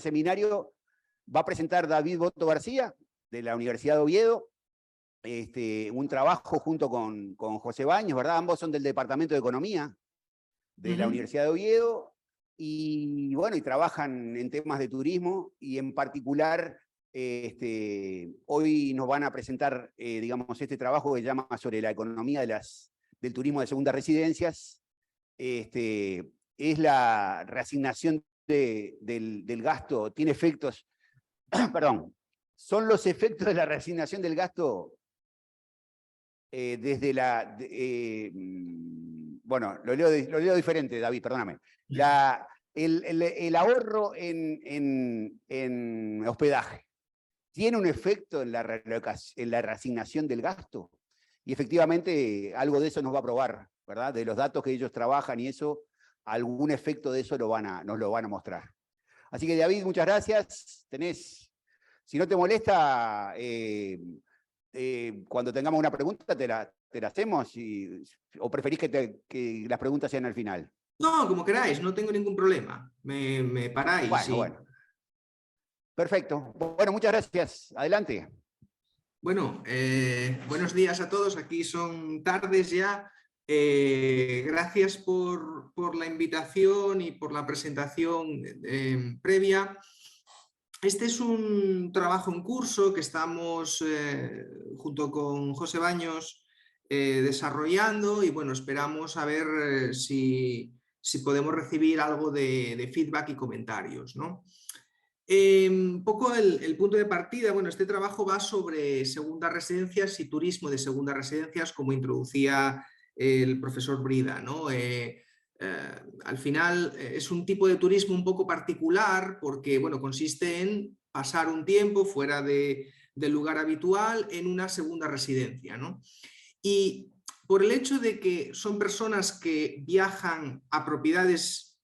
seminario va a presentar David Boto García, de la Universidad de Oviedo, un trabajo junto con José Baños, ¿verdad? Ambos son del Departamento de Economía de la Universidad de Oviedo, y bueno, y trabajan en temas de turismo, y en particular, hoy nos van a presentar, digamos, este trabajo que se llama sobre la economía del turismo de segundas residencias. Es la reasignación del gasto, tiene efectos, perdón, son los efectos de la reasignación del gasto desde la... bueno, lo leo diferente, David, perdóname. El ahorro en hospedaje tiene un efecto en la reasignación del gasto, y efectivamente algo de eso nos va a probar, ¿verdad? De los datos que ellos trabajan y eso, algún efecto de eso nos lo van a mostrar. Así que, David, muchas gracias. Si no te molesta, cuando tengamos una pregunta te la hacemos, o preferís que las preguntas sean al final. No, como queráis, no tengo ningún problema. Me paráis. Bueno, sí. bueno. Perfecto. Bueno, muchas gracias. Adelante. Bueno, buenos días a todos. Aquí son tardes ya. Gracias por la invitación y por la presentación previa. Este es un trabajo en curso que estamos junto con José Baños desarrollando, y bueno, esperamos a ver si podemos recibir algo de feedback y comentarios, ¿no? Un poco el punto de partida, bueno, este trabajo va sobre segundas residencias y turismo de segundas residencias, como introducía el profesor Brida, ¿no? Al final es un tipo de turismo un poco particular porque, bueno, consiste en pasar un tiempo fuera del lugar habitual en una segunda residencia, ¿no? Y por el hecho de que son personas que viajan a propiedades,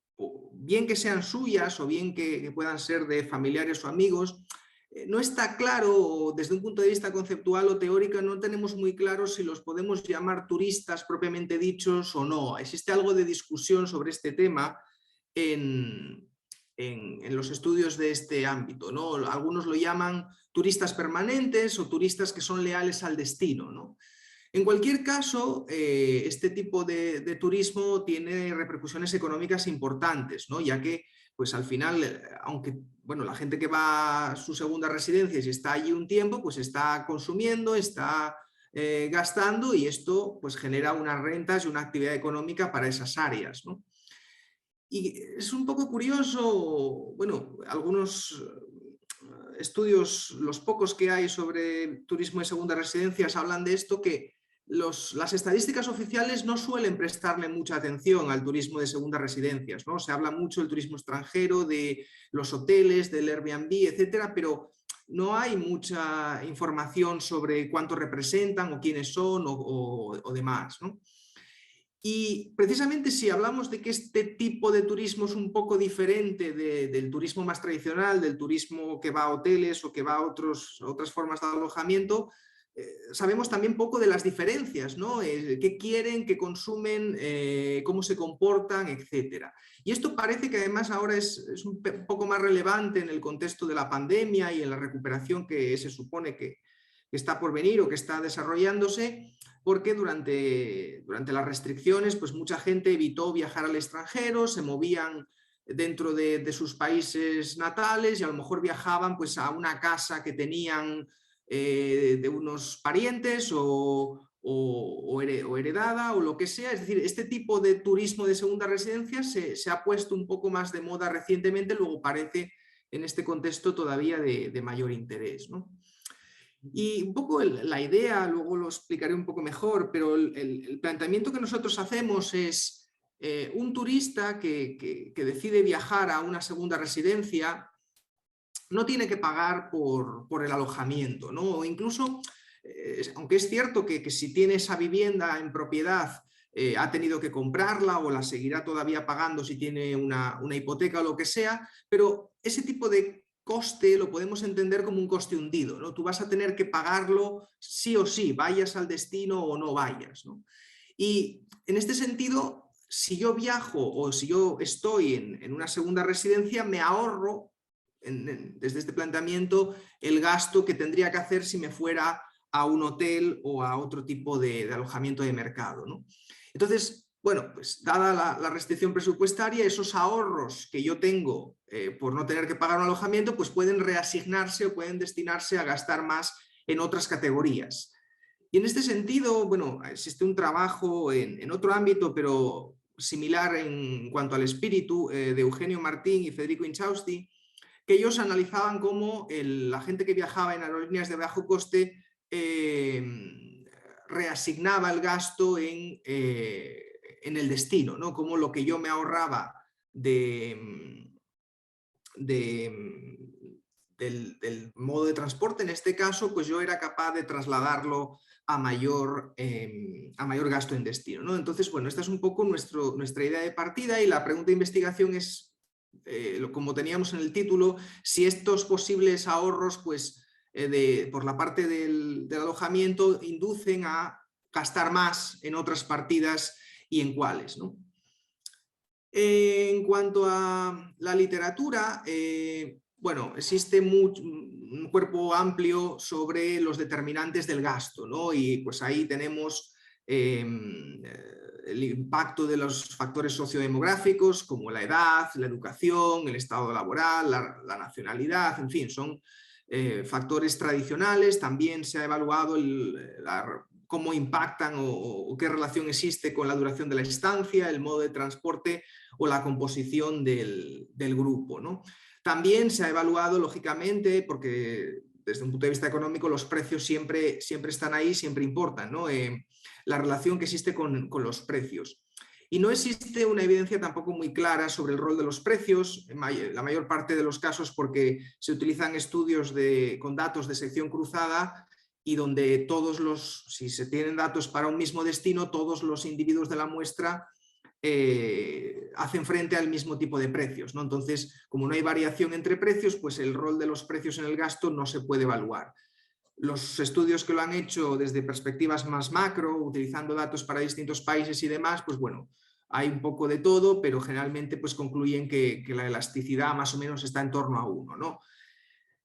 bien que sean suyas o bien que puedan ser de familiares o amigos, no está claro, desde un punto de vista conceptual o teórico, no tenemos muy claro si los podemos llamar turistas propiamente dichos o no. Existe algo de discusión sobre este tema en los estudios de este ámbito, ¿no? Algunos lo llaman turistas permanentes o turistas que son leales al destino, ¿no? En cualquier caso, este tipo de turismo tiene repercusiones económicas importantes, ¿no? Ya que, pues al final, aunque bueno, la gente que va a su segunda residencia y está allí un tiempo, pues está consumiendo, está gastando, y esto pues genera unas rentas y una actividad económica para esas áreas, ¿no? Y es un poco curioso, bueno, algunos estudios, los pocos que hay sobre turismo de segundas residencias, hablan de esto, que las estadísticas oficiales no suelen prestarle mucha atención al turismo de segundas residencias, ¿no? Se habla mucho del turismo extranjero, de los hoteles, del Airbnb, etcétera, pero no hay mucha información sobre cuánto representan o quiénes son o demás, ¿no? Y precisamente si hablamos de que este tipo de turismo es un poco diferente del turismo más tradicional, del turismo que va a hoteles o que va a otras formas de alojamiento, sabemos también poco de las diferencias, ¿no? Qué quieren, qué consumen, cómo se comportan, etc. Y esto parece que además ahora es un poco más relevante en el contexto de la pandemia y en la recuperación que se supone que está por venir o que está desarrollándose, porque durante las restricciones pues mucha gente evitó viajar al extranjero, se movían dentro de sus países natales y a lo mejor viajaban pues a una casa que tenían de unos parientes o heredada o lo que sea. Es decir, este tipo de turismo de segunda residencia se ha puesto un poco más de moda recientemente, luego parece en este contexto todavía de mayor interés, ¿no? Y un poco la idea, luego lo explicaré un poco mejor, pero el planteamiento que nosotros hacemos es un turista que decide viajar a una segunda residencia no tiene que pagar por el alojamiento, ¿no? O incluso, aunque es cierto que si tiene esa vivienda en propiedad, ha tenido que comprarla o la seguirá todavía pagando si tiene una hipoteca o lo que sea, pero ese tipo de coste lo podemos entender como un coste hundido, ¿no? Tú vas a tener que pagarlo sí o sí, vayas al destino o no vayas, ¿no? Y en este sentido, si yo viajo o si yo estoy en una segunda residencia, me ahorro desde este planteamiento el gasto que tendría que hacer si me fuera a un hotel o a otro tipo de alojamiento de mercado, ¿no? Entonces, bueno, pues dada la restricción presupuestaria, esos ahorros que yo tengo por no tener que pagar un alojamiento, pues pueden reasignarse o pueden destinarse a gastar más en otras categorías. Y en este sentido, bueno, existe un trabajo en otro ámbito, pero similar en cuanto al espíritu, de Eugenio Martín y Federico Inchausti, que ellos analizaban cómo la gente que viajaba en aerolíneas de bajo coste reasignaba el gasto en el destino, ¿no? Como lo que yo me ahorraba del modo de transporte, en este caso, pues yo era capaz de trasladarlo a mayor gasto en destino, ¿no? Entonces, bueno, esta es un poco nuestra idea de partida, y la pregunta de investigación es, como teníamos en el título, si estos posibles ahorros, pues, por la parte del alojamiento, inducen a gastar más en otras partidas y en cuáles, ¿no? En cuanto a la literatura, bueno, existe un cuerpo amplio sobre los determinantes del gasto, ¿no? Y pues ahí tenemos el impacto de los factores sociodemográficos como la edad, la educación, el estado laboral, la nacionalidad, en fin, son factores tradicionales. También se ha evaluado cómo impactan o qué relación existe con la duración de la estancia, el modo de transporte o la composición del grupo, ¿no? También se ha evaluado, lógicamente, porque desde un punto de vista económico los precios siempre están ahí, siempre importan, ¿no? La relación que existe con los precios. Y no existe una evidencia tampoco muy clara sobre el rol de los precios, en la mayor parte de los casos porque se utilizan estudios con datos de sección cruzada, y donde si se tienen datos para un mismo destino, todos los individuos de la muestra hacen frente al mismo tipo de precios, ¿no? Entonces, como no hay variación entre precios, pues el rol de los precios en el gasto no se puede evaluar. Los estudios que lo han hecho desde perspectivas más macro, utilizando datos para distintos países y demás, pues bueno, hay un poco de todo, pero generalmente pues concluyen que la elasticidad más o menos está en torno a 1, ¿no?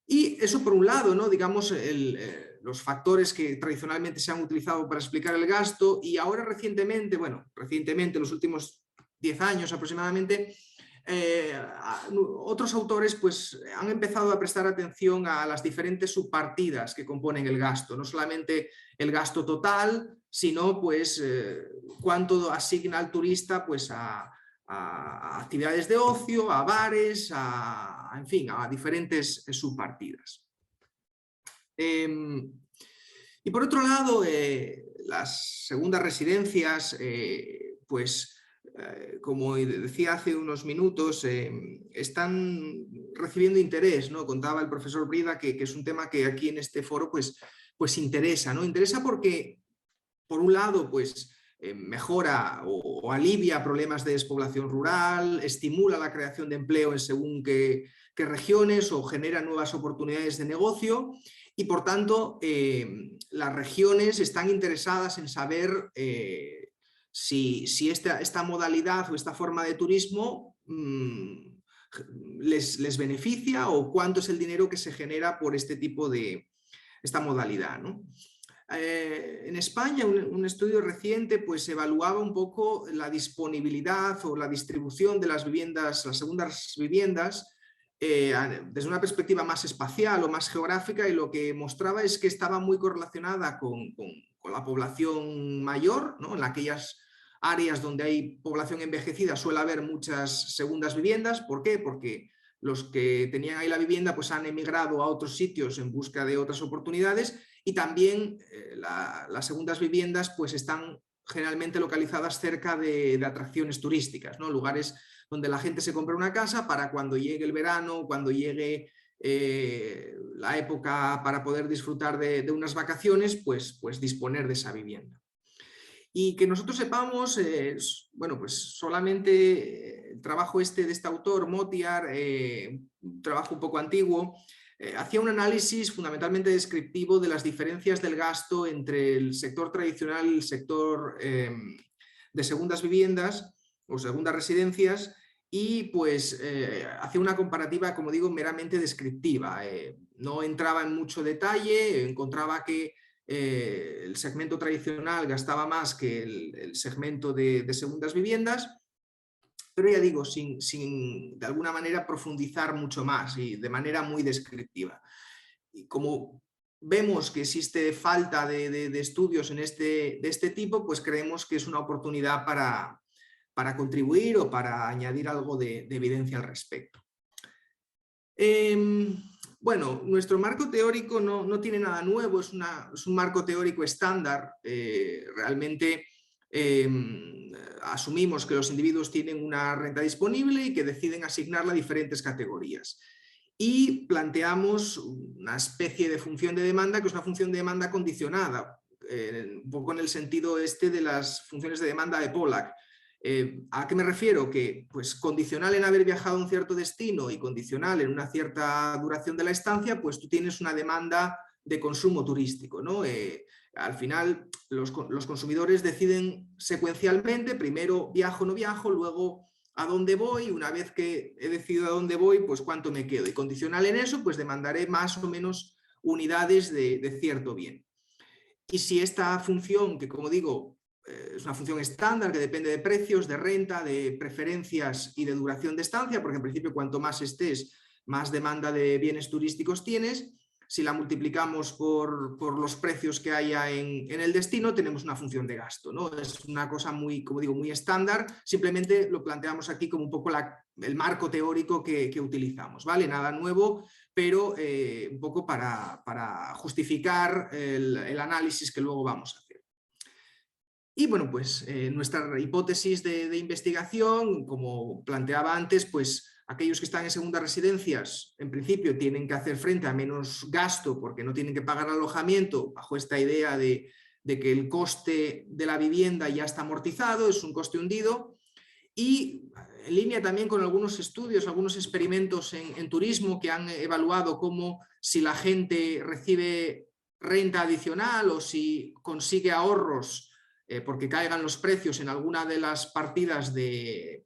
Y eso por un lado, ¿no? Digamos, los factores que tradicionalmente se han utilizado para explicar el gasto, y ahora recientemente, los últimos 10 años aproximadamente, otros autores pues, han empezado a prestar atención a las diferentes subpartidas que componen el gasto, no solamente el gasto total, sino pues, cuánto asigna el turista pues, a actividades de ocio, a bares, en fin, a diferentes subpartidas. Y por otro lado, las segundas residencias, pues como decía hace unos minutos, están recibiendo interés, ¿no? Contaba el profesor Brida que es un tema que aquí en este foro pues interesa, ¿no? Interesa porque, por un lado, pues mejora o alivia problemas de despoblación rural, estimula la creación de empleo en según qué regiones o genera nuevas oportunidades de negocio, y por tanto las regiones están interesadas en saber si esta modalidad o esta forma de turismo les beneficia, o cuánto es el dinero que se genera por este tipo de esta modalidad, ¿no? En España, un estudio reciente pues evaluaba un poco la disponibilidad o la distribución de las viviendas, las segundas viviendas, desde una perspectiva más espacial o más geográfica, y lo que mostraba es que estaba muy correlacionada con la población mayor, ¿no? En aquellas áreas donde hay población envejecida suele haber muchas segundas viviendas. ¿Por qué? Porque los que tenían ahí la vivienda pues han emigrado a otros sitios en busca de otras oportunidades, y también las segundas viviendas pues están generalmente localizadas cerca de atracciones turísticas, ¿no? Lugares donde la gente se compra una casa para cuando llegue el verano, cuando llegue la época para poder disfrutar de unas vacaciones, pues disponer de esa vivienda. Y que nosotros sepamos, bueno, pues solamente el trabajo de este autor, Motiar, un trabajo un poco antiguo, hacía un análisis fundamentalmente descriptivo de las diferencias del gasto entre el sector tradicional y el sector de segundas viviendas o segundas residencias, y pues hacía una comparativa, como digo, meramente descriptiva. No entraba en mucho detalle, encontraba que el segmento tradicional gastaba más que el segmento de segundas viviendas, pero ya digo, sin de alguna manera profundizar mucho más y de manera muy descriptiva. Y como vemos que existe falta de estudios de este tipo, pues creemos que es una oportunidad para contribuir o para añadir algo de evidencia al respecto. Bueno, nuestro marco teórico no tiene nada nuevo, es un marco teórico estándar. Realmente asumimos que los individuos tienen una renta disponible y que deciden asignarla a diferentes categorías. Y planteamos una especie de función de demanda, que es una función de demanda condicionada, un poco en el sentido de las funciones de demanda de Pollack. ¿A qué me refiero? Que pues condicional en haber viajado a un cierto destino y condicional en una cierta duración de la estancia, pues tú tienes una demanda de consumo turístico, ¿no? Al final los consumidores deciden secuencialmente, primero viajo o no viajo, luego a dónde voy, una vez que he decidido a dónde voy, pues cuánto me quedo. Y condicional en eso, pues demandaré más o menos unidades de cierto bien. Y si esta función, que como digo, es una función estándar que depende de precios, de renta, de preferencias y de duración de estancia, porque en principio cuanto más estés, más demanda de bienes turísticos tienes. Si la multiplicamos por los precios que haya en el destino, tenemos una función de gasto, ¿no? Es una cosa muy, como digo, muy estándar. Simplemente lo planteamos aquí como un poco el marco teórico que utilizamos, ¿vale? Nada nuevo, pero un poco para justificar el análisis que luego vamos a hacer. Y bueno, pues nuestra hipótesis de investigación, como planteaba antes, pues aquellos que están en segundas residencias, en principio tienen que hacer frente a menos gasto porque no tienen que pagar alojamiento, bajo esta idea de que el coste de la vivienda ya está amortizado, es un coste hundido. Y en línea también con algunos estudios, algunos experimentos en turismo que han evaluado cómo si la gente recibe renta adicional o si consigue ahorros porque caigan los precios en alguna de las partidas de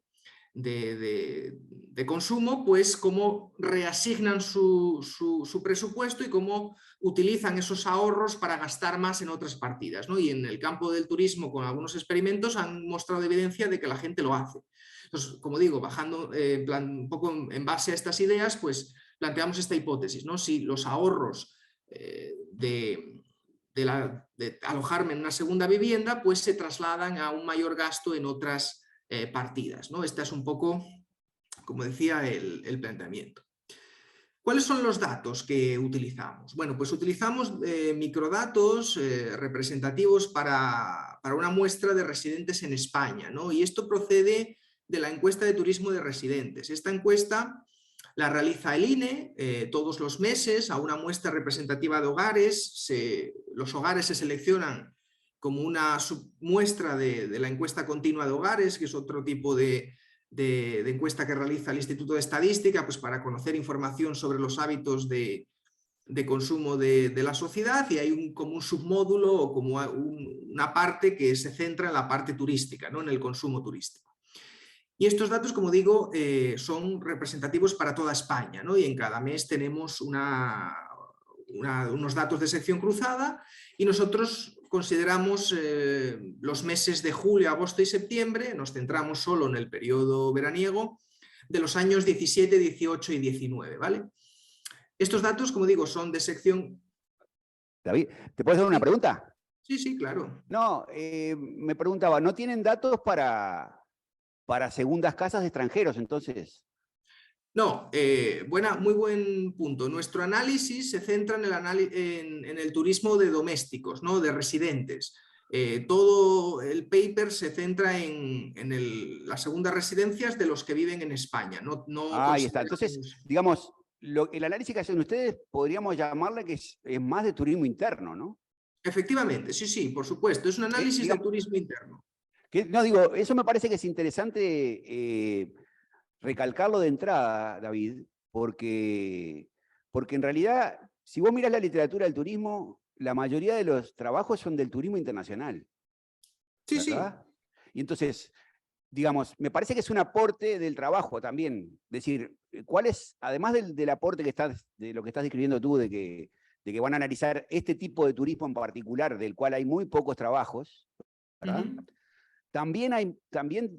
consumo, pues cómo reasignan su presupuesto y cómo utilizan esos ahorros para gastar más en otras partidas, ¿no? Y en el campo del turismo, con algunos experimentos, han mostrado evidencia de que la gente lo hace. Entonces, como digo, bajando un poco en base a estas ideas, pues planteamos esta hipótesis, ¿no? Si los ahorros de alojarme en una segunda vivienda, pues se trasladan a un mayor gasto en otras partidas, ¿no? Este es un poco, como decía, el planteamiento. ¿Cuáles son los datos que utilizamos? Bueno, pues utilizamos microdatos representativos para una muestra de residentes en España, ¿no? Y esto procede de la encuesta de turismo de residentes. Esta encuesta la realiza el INE todos los meses a una muestra representativa de hogares. Los hogares se seleccionan como una submuestra de la encuesta continua de hogares, que es otro tipo de encuesta que realiza el Instituto de Estadística, pues para conocer información sobre los hábitos de consumo de la sociedad, y hay como un submódulo o como una parte que se centra en la parte turística, ¿no? En el consumo turístico. Y estos datos, como digo, son representativos para toda España, ¿no? Y en cada mes tenemos unos datos de sección cruzada y nosotros consideramos los meses de julio, agosto y septiembre, nos centramos solo en el periodo veraniego, de los años 17, 18 y 19, ¿vale? Estos datos, como digo, son de sección... David, ¿te puedo hacer una pregunta? Sí, sí, claro. No, me preguntaba, ¿no tienen datos para segundas casas de extranjeros, entonces? No, muy buen punto. Nuestro análisis se centra en el turismo de domésticos, ¿no? De residentes. Todo el paper se centra en las segundas residencias de los que viven en España. Ahí está. Entonces, digamos, el análisis que hacen ustedes podríamos llamarle que es más de turismo interno, ¿no? Efectivamente, sí, sí, por supuesto. Es un análisis de turismo interno. No, digo, eso me parece que es interesante recalcarlo de entrada, David, porque en realidad, si vos mirás la literatura del turismo, la mayoría de los trabajos son del turismo internacional. Sí, ¿verdad? sí. Y entonces, digamos, me parece que es un aporte del trabajo también. Es decir, ¿cuál es, además del aporte de lo que estás describiendo tú, de que van a analizar este tipo de turismo en particular, del cual hay muy pocos trabajos, ¿verdad? También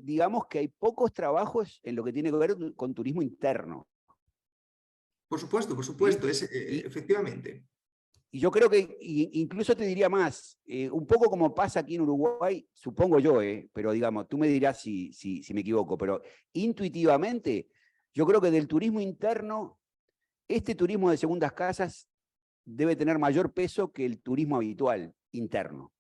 digamos que hay pocos trabajos en lo que tiene que ver con turismo interno. Por supuesto, ¿Sí? efectivamente. Y yo creo que incluso te diría más, un poco como pasa aquí en Uruguay, supongo yo, pero digamos, tú me dirás si me equivoco, pero intuitivamente, yo creo que del turismo interno, este turismo de segundas casas debe tener mayor peso que el turismo habitual interno.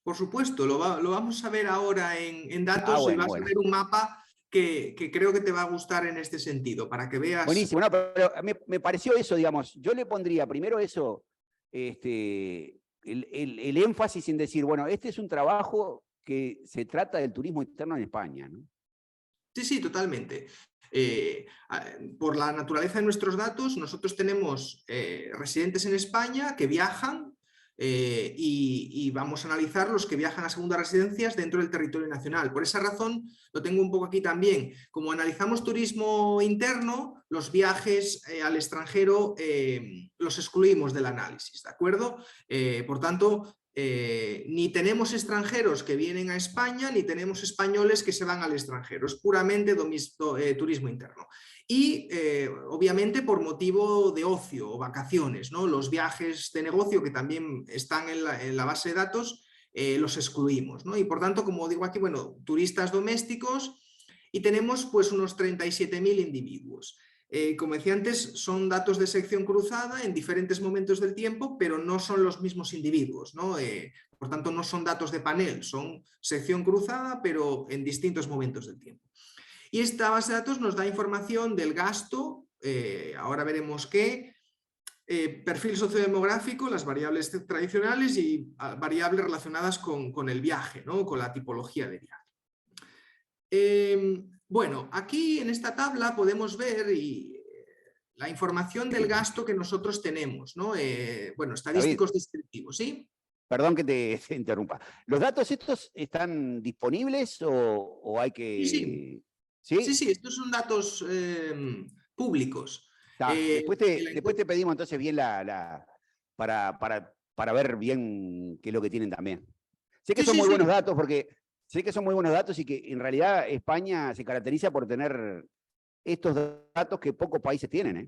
Por supuesto, lo vamos a ver ahora en datos y Bueno, vas a bueno. ver un mapa que creo que te va a gustar en este sentido, para que veas. Buenísimo, no, pero me pareció eso, digamos, yo le pondría primero eso, el énfasis en decir, bueno, este es un trabajo que se trata del turismo interno en España, ¿no? Sí, sí, totalmente. Por la naturaleza de nuestros datos, nosotros tenemos residentes en España que viajan y vamos a analizar los que viajan a segundas residencias dentro del territorio nacional. Por esa razón, lo tengo un poco aquí también. Como analizamos turismo interno, los viajes al extranjero los excluimos del análisis, ¿de acuerdo? Por tanto, ni tenemos extranjeros que vienen a España, ni tenemos españoles que se van al extranjero. Es puramente turismo interno. Y obviamente por motivo de ocio o vacaciones, ¿no? Los viajes de negocio que también están en la base de datos los excluimos, ¿no? Y por tanto, como digo aquí, bueno, turistas domésticos y tenemos pues unos 37.000 individuos. Como decía antes, son datos de sección cruzada en diferentes momentos del tiempo, pero no son los mismos individuos, ¿no? Por tanto, no son datos de panel, son sección cruzada, pero en distintos momentos del tiempo. Y esta base de datos nos da información del gasto, ahora veremos qué, perfil sociodemográfico, las variables tradicionales y variables relacionadas con el viaje, ¿no? Con la tipología de viaje. Bueno, aquí en esta tabla podemos ver la información del gasto que nosotros tenemos, ¿no? Bueno, David, estadísticos descriptivos, ¿sí? perdón que te interrumpa. ¿Los datos estos están disponibles o hay Sí, sí. que...? Sí, ¿Sí? sí, estos son datos públicos. Después te pedimos entonces bien para ver bien qué es lo que tienen también. Sé que Sí, son sí, muy buenos sí. datos porque sé que son muy buenos datos y que en realidad España se caracteriza por tener estos datos que pocos países tienen, ¿eh?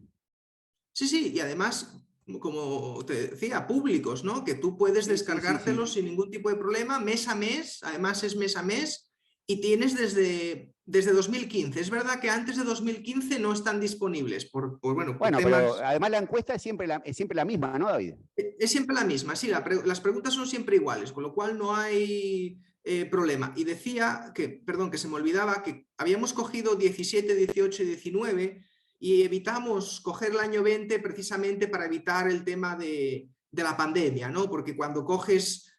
Sí, sí, y además, como te decía, públicos, ¿no? Que tú puedes Sí, sí, sí, descargártelos sí. sin ningún tipo de problema, mes a mes, además es mes a mes, y tienes desde 2015. Es verdad que antes de 2015 no están disponibles bueno, por Bueno, pero temas. además la encuesta es siempre la misma, ¿no, David? Es siempre la misma, sí, las preguntas son siempre iguales, con lo cual no hay problema. Y decía que, perdón, que se me olvidaba que habíamos cogido 17, 18 y 19 y evitamos coger el año 20 precisamente para evitar el tema de la pandemia, ¿no? Porque cuando coges,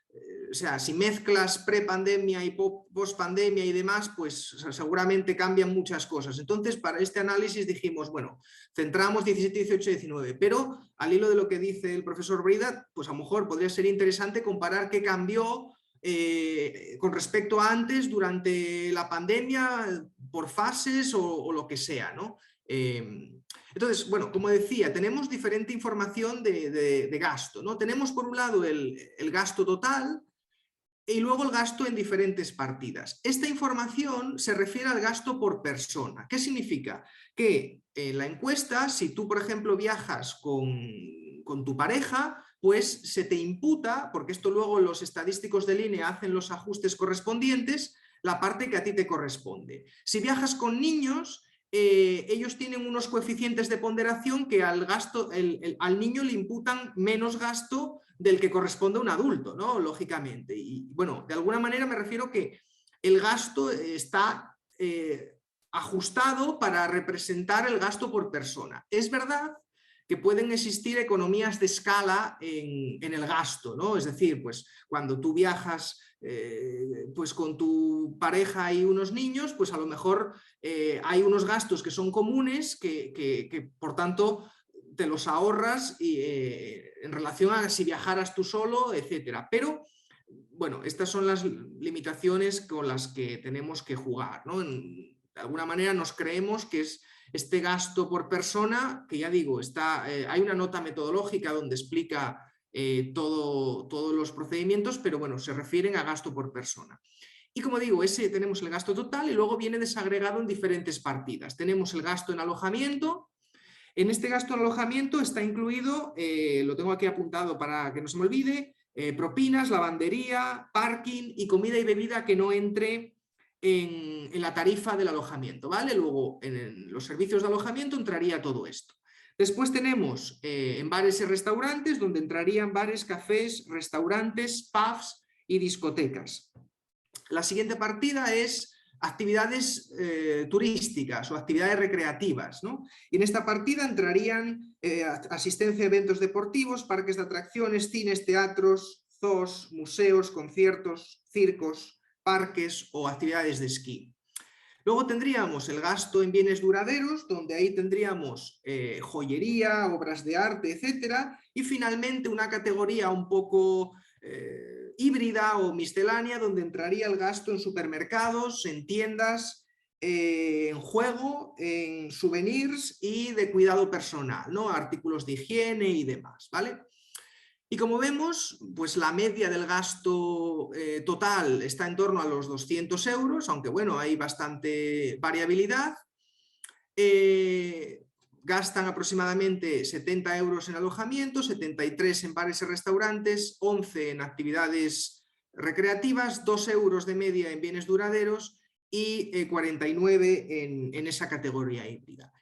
o sea, si mezclas prepandemia y pospandemia y demás, pues seguramente cambian muchas cosas. Entonces, para este análisis dijimos, bueno, centramos 17, 18 y 19, pero al hilo de lo que dice el profesor Brida, pues a lo mejor podría ser interesante comparar qué cambió con respecto a antes, durante la pandemia, por fases o lo que sea, ¿no? Entonces, bueno, como decía, tenemos diferente información de gasto, ¿no? Tenemos por un lado el gasto total y luego el gasto en diferentes partidas. Esta información se refiere al gasto por persona. ¿Qué significa? Que en la encuesta, si tú, por ejemplo, viajas con tu pareja, pues se te imputa, porque esto luego los estadísticos de línea hacen los ajustes correspondientes, la parte que a ti te corresponde. Si viajas con niños, ellos tienen unos coeficientes de ponderación que al niño le imputan menos gasto del que corresponde a un adulto, ¿no? Lógicamente. Y bueno, de alguna manera me refiero que el gasto está ajustado para representar el gasto por persona. Es verdad que pueden existir economías de escala en el gasto, ¿no? Es decir, pues cuando tú viajas pues con tu pareja y unos niños, pues a lo mejor hay unos gastos que son comunes que por tanto te los ahorras y, en relación a si viajaras tú solo, etcétera. Pero bueno, estas son las limitaciones con las que tenemos que jugar, ¿no? De alguna manera nos creemos que es este gasto por persona, que ya digo, hay una nota metodológica donde explica todos los procedimientos, pero bueno, se refieren a gasto por persona. Y como digo, ese tenemos el gasto total y luego viene desagregado en diferentes partidas. Tenemos el gasto en alojamiento. En este gasto en alojamiento está incluido, lo tengo aquí apuntado para que no se me olvide, propinas, lavandería, parking y comida y bebida que no entre en la tarifa del alojamiento, ¿vale? Luego en los servicios de alojamiento entraría todo esto. Después tenemos en bares y restaurantes, donde entrarían bares, cafés, restaurantes, pubs y discotecas. La siguiente partida es actividades turísticas o actividades recreativas, ¿no? Y en esta partida entrarían asistencia a eventos deportivos, parques de atracciones, cines, teatros, zoos, museos, conciertos, circos, parques o actividades de esquí. Luego tendríamos el gasto en bienes duraderos, donde ahí tendríamos joyería, obras de arte, etcétera, y finalmente una categoría un poco híbrida o miscelánea, donde entraría el gasto en supermercados, en tiendas, en juego, en souvenirs y de cuidado personal, ¿no? Artículos de higiene y demás, ¿vale? Y como vemos, pues la media del gasto total está en torno a los 200 euros, aunque bueno, hay bastante variabilidad. Gastan aproximadamente 70 euros en alojamiento, 73 en bares y restaurantes, 11 en actividades recreativas, 2 euros de media en bienes duraderos y 49 en esa categoría híbrida.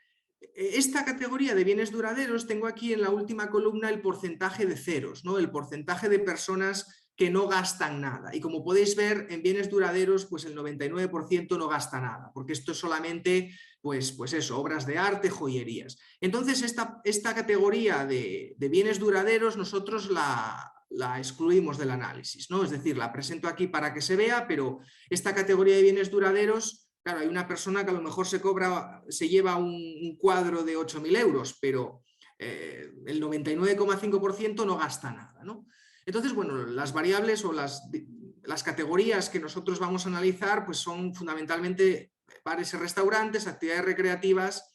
Esta categoría de bienes duraderos, tengo aquí en la última columna el porcentaje de ceros, ¿no? El porcentaje de personas que no gastan nada. Y como podéis ver, en bienes duraderos, pues el 99% no gasta nada, porque esto es solamente, pues eso, obras de arte, joyerías. Entonces, esta categoría de bienes duraderos nosotros la excluimos del análisis, ¿no? Es decir, la presento aquí para que se vea, pero esta categoría de bienes duraderos, claro, hay una persona que a lo mejor se lleva un cuadro de 8.000 euros, pero el 99,5% no gasta nada, ¿no? Entonces, bueno, las variables o las categorías que nosotros vamos a analizar pues son fundamentalmente bares y restaurantes, actividades recreativas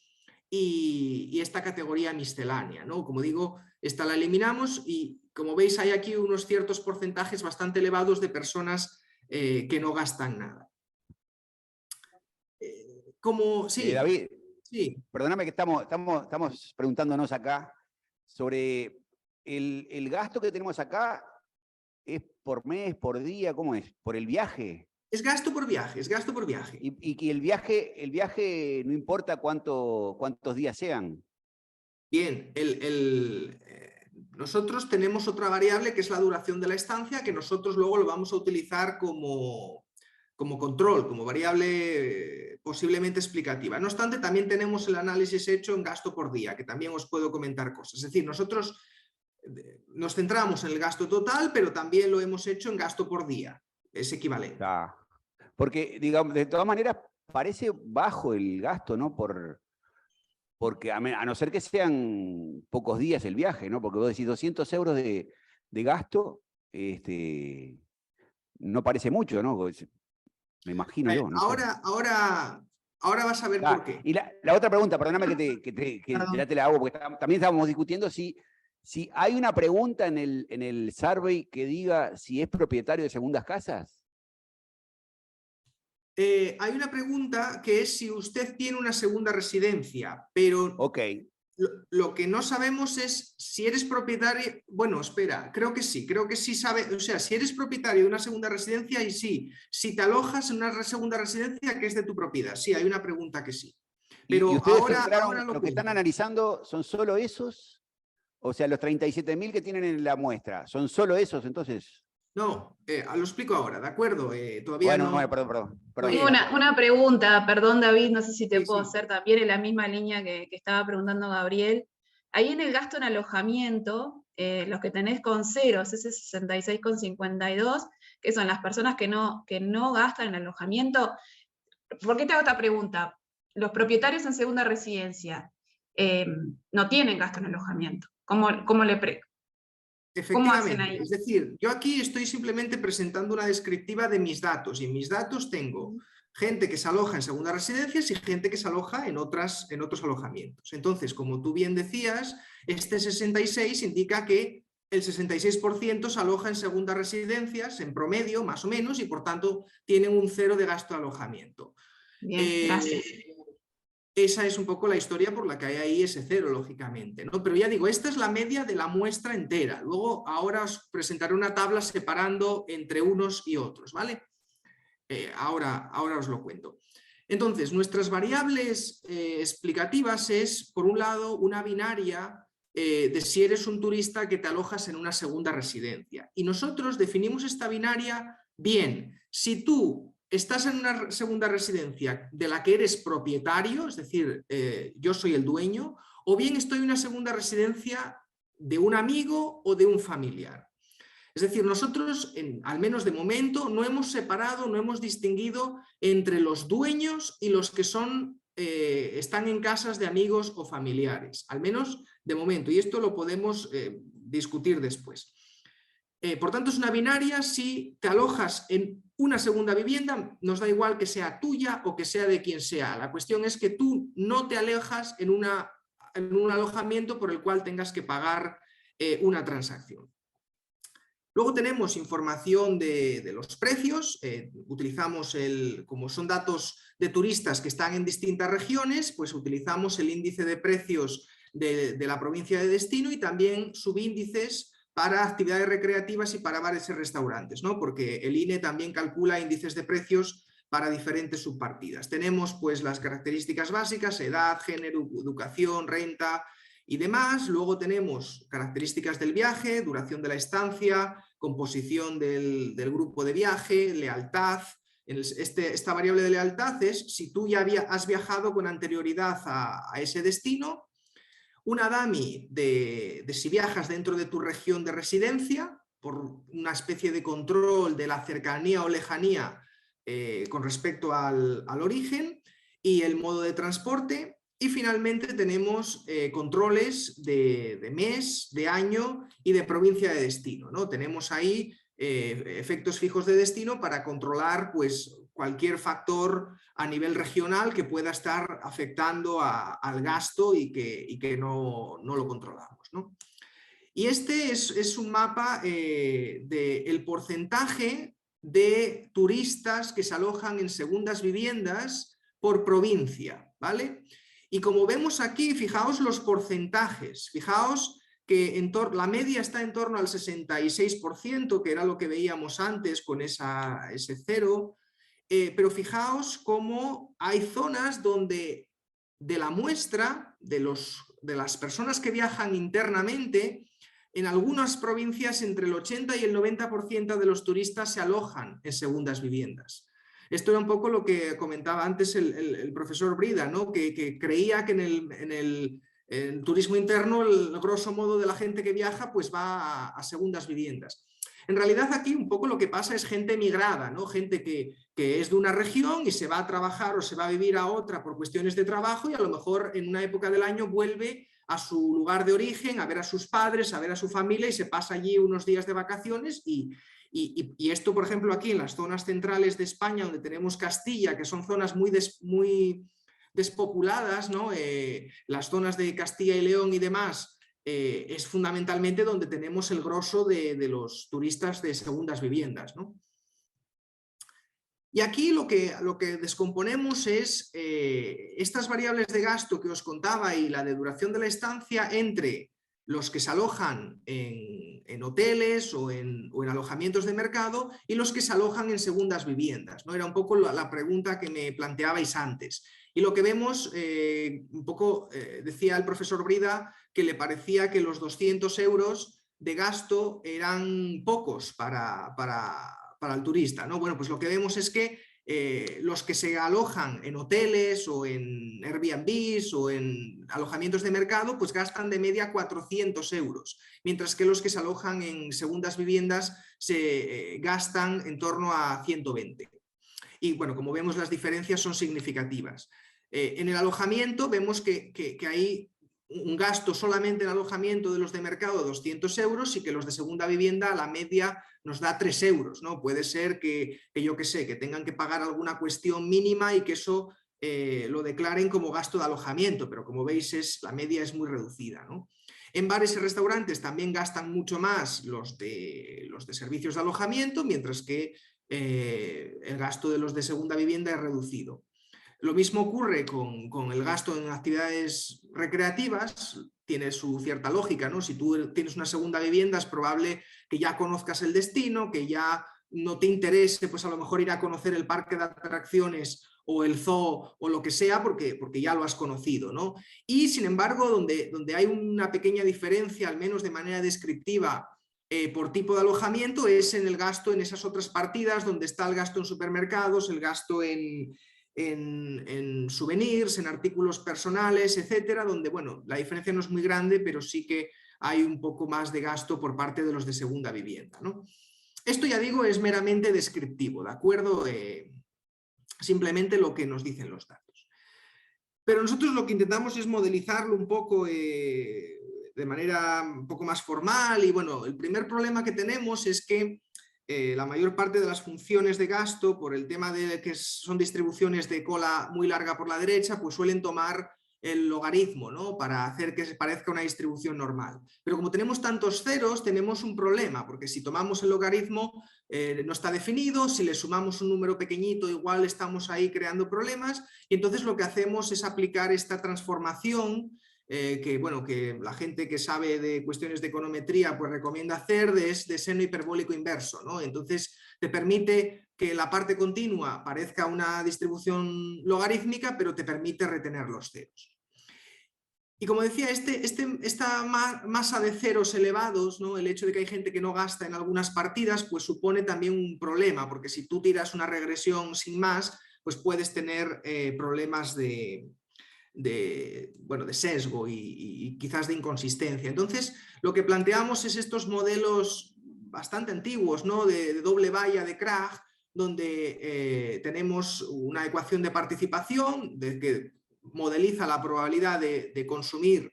y esta categoría miscelánea, ¿no? Como digo, esta la eliminamos y como veis hay aquí unos ciertos porcentajes bastante elevados de personas que no gastan nada. Sí, David, sí. perdóname que estamos preguntándonos acá sobre el gasto que tenemos acá. ¿Es por mes, por día? ¿Cómo es? ¿Por el viaje? Es gasto por viaje, es gasto por viaje. Y que el viaje no importa cuántos días sean. Bien, nosotros tenemos otra variable que es la duración de la estancia, que nosotros luego lo vamos a utilizar como control, como variable posiblemente explicativa. No obstante, también tenemos el análisis hecho en gasto por día, que también os puedo comentar cosas. Es decir, nosotros nos centramos en el gasto total, pero también lo hemos hecho en gasto por día. Es equivalente. Ah, porque, digamos, de todas maneras, parece bajo el gasto, ¿no? Porque a no ser que sean pocos días el viaje, ¿no? Porque vos decís 200 euros de gasto, no parece mucho, ¿no? Me imagino yo. No sé. Ahora vas a ver por qué. Y la otra pregunta, perdóname que ya te la hago, porque también estábamos discutiendo si hay una pregunta en el survey que diga si es propietario de segundas casas. Hay una pregunta que es si usted tiene una segunda residencia, pero okay. Lo que no sabemos es si eres propietario. Bueno, espera, creo que sí sabe. O sea, si eres propietario de una segunda residencia, y sí, si te alojas en una segunda residencia que es de tu propiedad. Sí, hay una pregunta que sí. Pero ¿Y ustedes ahora lo que están analizando son solo esos? O sea, los 37.000 que tienen en la muestra, ¿son solo esos entonces? No, lo explico ahora, ¿de acuerdo? Todavía bueno, no. Bueno, perdón. Tengo una pregunta, perdón David, no sé si te puedo Sí. hacer también en la misma línea que estaba preguntando Gabriel. Ahí en el gasto en alojamiento, los que tenés con ceros, ese 66,52, que son las personas que no gastan en alojamiento. ¿Por qué te hago esta pregunta? Los propietarios en segunda residencia no tienen gasto en alojamiento. ¿Cómo hacen Efectivamente, ahí? es decir, yo aquí estoy simplemente presentando una descriptiva de mis datos y en mis datos tengo gente que se aloja en segundas residencias y gente que se aloja en otros alojamientos. Entonces, como tú bien decías, este 66 indica que el 66% se aloja en segundas residencias, en promedio, más o menos, y por tanto tienen un 0 de gasto de alojamiento. Bien, gracias. Esa es un poco la historia por la que hay ahí ese 0, lógicamente, ¿no? Pero ya digo, esta es la media de la muestra entera. Luego, ahora os presentaré una tabla separando entre unos y otros, ¿vale? Ahora os lo cuento. Entonces, nuestras variables explicativas es, por un lado, una binaria de si eres un turista que te alojas en una segunda residencia. Y nosotros definimos esta binaria bien. Si tú estás en una segunda residencia de la que eres propietario, es decir, yo soy el dueño, o bien estoy en una segunda residencia de un amigo o de un familiar. Es decir, nosotros, al menos de momento, no hemos separado, no hemos distinguido entre los dueños y los que están en casas de amigos o familiares, al menos de momento, y esto lo podemos discutir después. Por tanto, es una binaria. Si te alojas en una segunda vivienda, nos da igual que sea tuya o que sea de quien sea. La cuestión es que tú no te alejas en un alojamiento por el cual tengas que pagar una transacción. Luego tenemos información de los precios, utilizamos como son datos de turistas que están en distintas regiones, pues utilizamos el índice de precios de la provincia de destino y también subíndices para actividades recreativas y para bares y restaurantes, ¿no? Porque el INE también calcula índices de precios para diferentes subpartidas. Tenemos pues las características básicas, edad, género, educación, renta y demás. Luego tenemos características del viaje, duración de la estancia, composición del grupo de viaje, lealtad. Esta variable de lealtad es si tú ya has viajado con anterioridad a ese destino. Una DAMI de si viajas dentro de tu región de residencia, por una especie de control de la cercanía o lejanía con respecto al origen, y el modo de transporte. Y finalmente tenemos controles de mes, de año y de provincia de destino, ¿no? Tenemos ahí efectos fijos de destino para controlar pues, cualquier factor a nivel regional que pueda estar afectando al gasto y que no lo controlamos, ¿no? Y este es un mapa del porcentaje de turistas que se alojan en segundas viviendas por provincia, ¿vale? Y como vemos aquí, fijaos los porcentajes, fijaos que la media está en torno al 66%, que era lo que veíamos antes con ese 0, pero fijaos cómo hay zonas donde de la muestra de las personas que viajan internamente, en algunas provincias entre el 80 y el 90% de los turistas se alojan en segundas viviendas. Esto era un poco lo que comentaba antes el profesor Brida, ¿no? que creía que en el turismo interno el grosso modo de la gente que viaja pues va a segundas viviendas. En realidad aquí un poco lo que pasa es gente migrada, ¿no? Gente que es de una región y se va a trabajar o se va a vivir a otra por cuestiones de trabajo y a lo mejor en una época del año vuelve a su lugar de origen, a ver a sus padres, a ver a su familia y se pasa allí unos días de vacaciones y esto, por ejemplo, aquí en las zonas centrales de España, donde tenemos Castilla, que son zonas muy despopuladas, ¿no? Las zonas de Castilla y León y demás, es fundamentalmente donde tenemos el grosso de los turistas de segundas viviendas, ¿no? Y aquí lo que descomponemos es estas variables de gasto que os contaba y la de duración de la estancia entre los que se alojan en hoteles o en alojamientos de mercado y los que se alojan en segundas viviendas, ¿no? Era un poco la pregunta que me planteabais antes. Y lo que vemos, un poco decía el profesor Brida que le parecía que los 200 euros de gasto eran pocos para el turista, ¿no? Bueno, pues lo que vemos es que los que se alojan en hoteles o en Airbnbs o en alojamientos de mercado, pues gastan de media 400 euros, mientras que los que se alojan en segundas viviendas se gastan en torno a 120. Y bueno, como vemos, las diferencias son significativas. En el alojamiento vemos que hay un gasto solamente en alojamiento de los de mercado 200 euros y que los de segunda vivienda a la media nos da 3 euros, ¿no? Puede ser que yo qué sé, que tengan que pagar alguna cuestión mínima y que eso lo declaren como gasto de alojamiento, pero como veis la media es muy reducida, ¿no? En bares y restaurantes también gastan mucho más los de servicios de alojamiento, mientras que el gasto de los de segunda vivienda es reducido. Lo mismo ocurre con el gasto en actividades recreativas, tiene su cierta lógica, ¿no? Si tú tienes una segunda vivienda es probable que ya conozcas el destino, que ya no te interese pues a lo mejor ir a conocer el parque de atracciones o el zoo o lo que sea porque ya lo has conocido, ¿no? Y sin embargo, donde hay una pequeña diferencia, al menos de manera descriptiva, por tipo de alojamiento, es en el gasto en esas otras partidas donde está el gasto en supermercados, el gasto en souvenirs, en artículos personales, etcétera, donde, bueno, la diferencia no es muy grande, pero sí que hay un poco más de gasto por parte de los de segunda vivienda, ¿no? Esto, ya digo, es meramente descriptivo, ¿de acuerdo? Simplemente lo que nos dicen los datos. Pero nosotros lo que intentamos es modelizarlo un poco de manera un poco más formal y, bueno, el primer problema que tenemos es que la mayor parte de las funciones de gasto, por el tema de que son distribuciones de cola muy larga por la derecha, pues suelen tomar el logaritmo, ¿no? Para hacer que se parezca una distribución normal. Pero como tenemos tantos ceros, tenemos un problema, porque si tomamos el logaritmo no está definido, si le sumamos un número pequeñito igual estamos ahí creando problemas, y entonces lo que hacemos es aplicar esta transformación que, bueno, que la gente que sabe de cuestiones de econometría pues recomienda hacer de seno hiperbólico inverso, ¿no? Entonces te permite que la parte continua parezca una distribución logarítmica, pero te permite retener los ceros. Y como decía, esta masa de ceros elevados, ¿no? El hecho de que hay gente que no gasta en algunas partidas, pues supone también un problema, porque si tú tiras una regresión sin más, pues puedes tener problemas de sesgo y quizás de inconsistencia. Entonces, lo que planteamos es estos modelos bastante antiguos, ¿no? de doble valla de Krag, donde tenemos una ecuación de participación que modeliza la probabilidad de consumir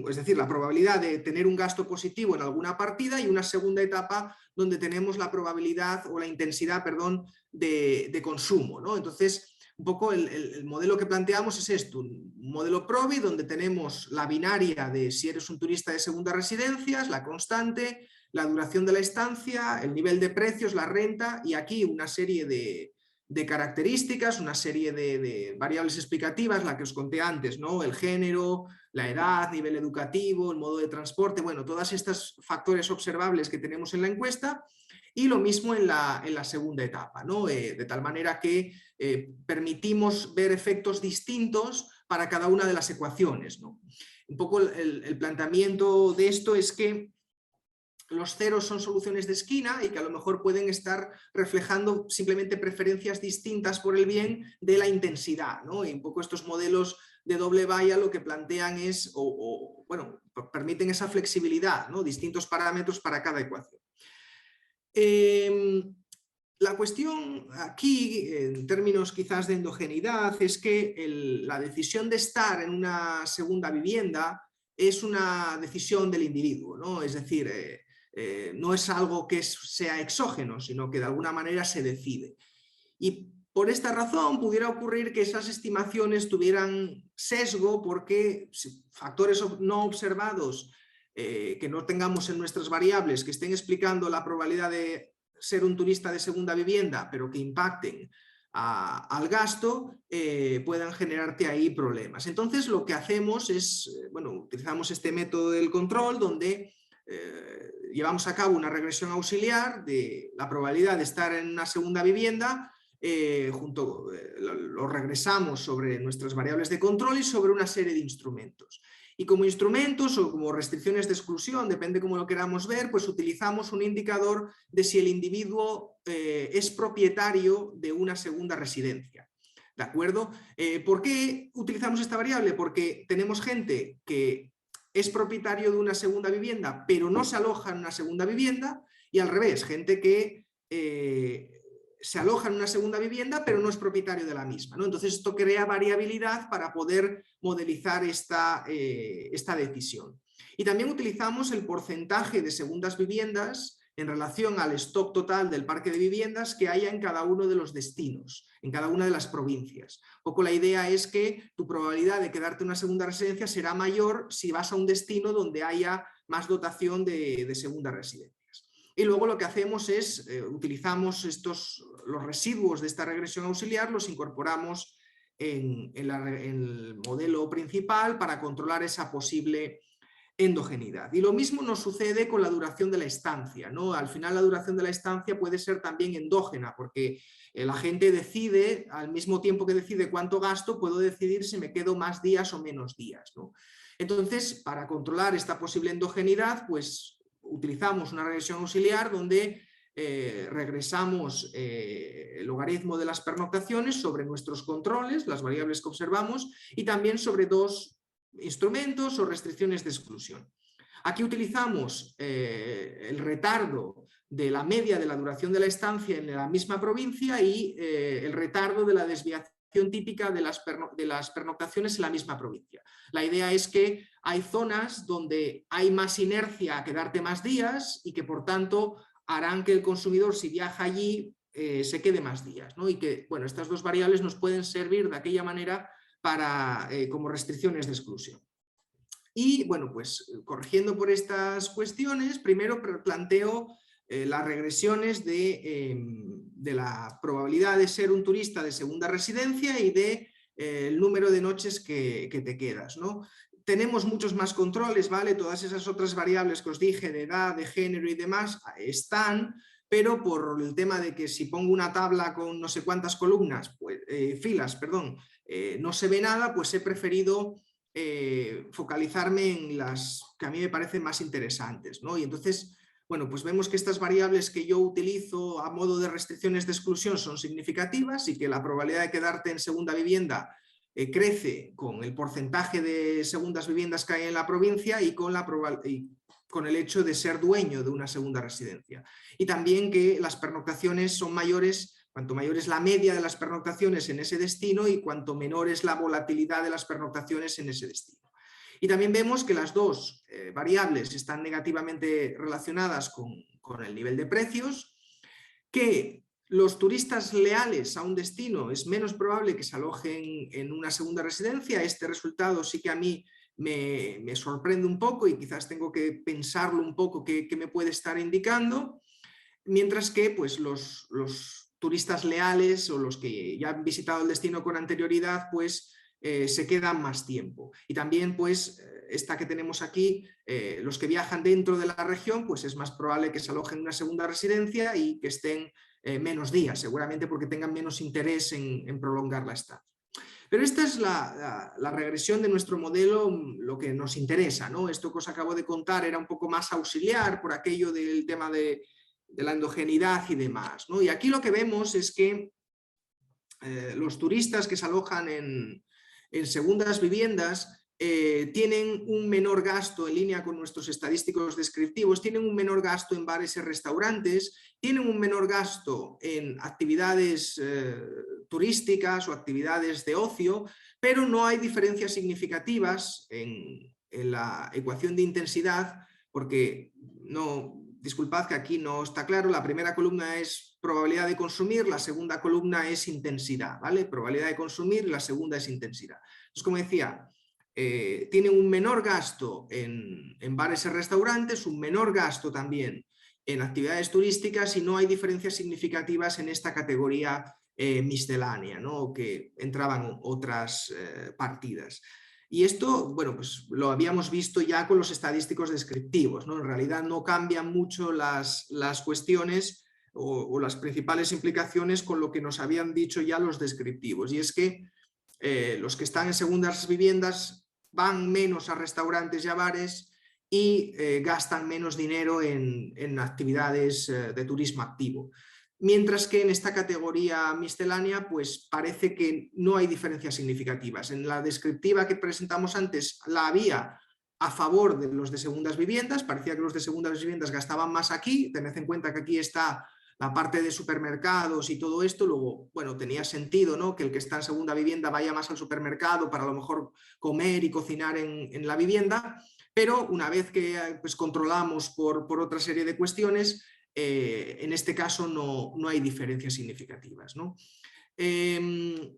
es decir, la probabilidad de tener un gasto positivo en alguna partida, y una segunda etapa donde tenemos la probabilidad o la intensidad, perdón, de consumo, ¿no? Entonces, un poco el modelo que planteamos es esto, un modelo Provi donde tenemos la binaria de si eres un turista de segunda residencias, la constante, la duración de la estancia, el nivel de precios, la renta, y aquí una serie de características, una serie de variables explicativas, la que os conté antes, ¿no? El género, la edad, nivel educativo, el modo de transporte, bueno, todos estos factores observables que tenemos en la encuesta, y lo mismo en la segunda etapa, ¿no? De tal manera que permitimos ver efectos distintos para cada una de las ecuaciones, ¿no? Un poco el planteamiento de esto es que los ceros son soluciones de esquina y que a lo mejor pueden estar reflejando simplemente preferencias distintas por el bien de la intensidad, ¿no? Y un poco estos modelos de doble valla lo que plantean es, bueno, permiten esa flexibilidad, ¿no? Distintos parámetros para cada ecuación. La cuestión aquí, en términos quizás de endogeneidad, es que la decisión de estar en una segunda vivienda es una decisión del individuo, ¿no? Es decir, no es algo que sea exógeno, sino que de alguna manera se decide. Y por esta razón pudiera ocurrir que esas estimaciones tuvieran sesgo porque factores no observados que no tengamos en nuestras variables, que estén explicando la probabilidad de ser un turista de segunda vivienda, pero que impacten al gasto, puedan generarte ahí problemas. Entonces lo que hacemos es, bueno, utilizamos este método del control donde llevamos a cabo una regresión auxiliar de la probabilidad de estar en una segunda vivienda, lo regresamos sobre nuestras variables de control y sobre una serie de instrumentos. Y como instrumentos o como restricciones de exclusión, depende cómo lo queramos ver, pues utilizamos un indicador de si el individuo es propietario de una segunda residencia. ¿De acuerdo? ¿Por qué utilizamos esta variable? Porque tenemos gente que es propietario de una segunda vivienda, pero no se aloja en una segunda vivienda, y al revés, gente que se aloja en una segunda vivienda, pero no es propietario de la misma, ¿no? Entonces esto crea variabilidad para poder modelizar esta decisión. Y también utilizamos el porcentaje de segundas viviendas en relación al stock total del parque de viviendas que haya en cada uno de los destinos, en cada una de las provincias. Un poco la idea es que tu probabilidad de quedarte en una segunda residencia será mayor si vas a un destino donde haya más dotación de segundas residencias. Y luego lo que hacemos es, utilizamos los residuos de esta regresión auxiliar, los incorporamos en el modelo principal para controlar esa posible endogeneidad. Y lo mismo nos sucede con la duración de la estancia, ¿no? Al final la duración de la estancia puede ser también endógena, porque la gente decide, al mismo tiempo que decide cuánto gasto, puedo decidir si me quedo más días o menos días, ¿no? Entonces, para controlar esta posible endogeneidad, pues utilizamos una regresión auxiliar donde regresamos el logaritmo de las pernoctaciones sobre nuestros controles, las variables que observamos, y también sobre dos instrumentos o restricciones de exclusión. Aquí utilizamos el retardo de la media de la duración de la estancia en la misma provincia y el retardo de la desviación típica de las pernoctaciones en la misma provincia. La idea es que hay zonas donde hay más inercia a quedarte más días y que por tanto harán que el consumidor, si viaja allí, se quede más días, ¿no? Y que, bueno, estas dos variables nos pueden servir de aquella manera como restricciones de exclusión. Y bueno, pues corrigiendo por estas cuestiones, primero planteo las regresiones de la probabilidad de ser un turista de segunda residencia y el número de noches que te quedas, ¿no? Tenemos muchos más controles, ¿vale? Todas esas otras variables que os dije de edad, de género y demás están, pero por el tema de que si pongo una tabla con no sé cuántas columnas, pues, filas, perdón, no se ve nada, pues he preferido focalizarme en las que a mí me parecen más interesantes, ¿no? Y entonces, bueno, pues vemos que estas variables que yo utilizo a modo de restricciones de exclusión son significativas y que la probabilidad de quedarte en segunda vivienda crece con el porcentaje de segundas viviendas que hay en la provincia y con el hecho de ser dueño de una segunda residencia. Y también que las pernoctaciones son mayores. Cuanto mayor es la media de las pernoctaciones en ese destino y cuanto menor es la volatilidad de las pernoctaciones en ese destino. Y también vemos que las dos variables están negativamente relacionadas con el nivel de precios, que los turistas leales a un destino es menos probable que se alojen en una segunda residencia. Este resultado sí que a mí me sorprende un poco y quizás tengo que pensarlo un poco qué me puede estar indicando, mientras que pues, los turistas leales o los que ya han visitado el destino con anterioridad, pues se quedan más tiempo. Y también, pues, esta que tenemos aquí, los que viajan dentro de la región, pues es más probable que se alojen en una segunda residencia y que estén menos días, seguramente porque tengan menos interés en prolongar la estancia. Pero esta es la regresión de nuestro modelo, lo que nos interesa, ¿no? Esto que os acabo de contar era un poco más auxiliar por aquello del tema de la endogeneidad y demás, ¿no? Y aquí lo que vemos es que los turistas que se alojan en segundas viviendas tienen un menor gasto en línea con nuestros estadísticos descriptivos, tienen un menor gasto en bares y restaurantes, tienen un menor gasto en actividades turísticas o actividades de ocio, pero no hay diferencias significativas en la ecuación de intensidad, porque disculpad que aquí no está claro, la primera columna es probabilidad de consumir, la segunda columna es intensidad, ¿vale? Probabilidad de consumir, la segunda es intensidad. Entonces, como decía, tienen un menor gasto en bares y restaurantes, un menor gasto también en actividades turísticas y no hay diferencias significativas en esta categoría miscelánea, ¿no? Que entraban otras partidas. Y esto, bueno, pues lo habíamos visto ya con los estadísticos descriptivos, ¿no? En realidad no cambian mucho las cuestiones o las principales implicaciones con lo que nos habían dicho ya los descriptivos. Y es que los que están en segundas viviendas van menos a restaurantes y a bares y gastan menos dinero en actividades de turismo activo. Mientras que en esta categoría miscelánea pues parece que no hay diferencias significativas. En la descriptiva que presentamos antes la había a favor de los de segundas viviendas, parecía que los de segundas viviendas gastaban más aquí, tened en cuenta que aquí está la parte de supermercados y todo esto, luego, bueno, tenía sentido, ¿no?, que el que está en segunda vivienda vaya más al supermercado para a lo mejor comer y cocinar en la vivienda, pero una vez que pues, controlamos por otra serie de cuestiones, en este caso no hay diferencias significativas, ¿no? En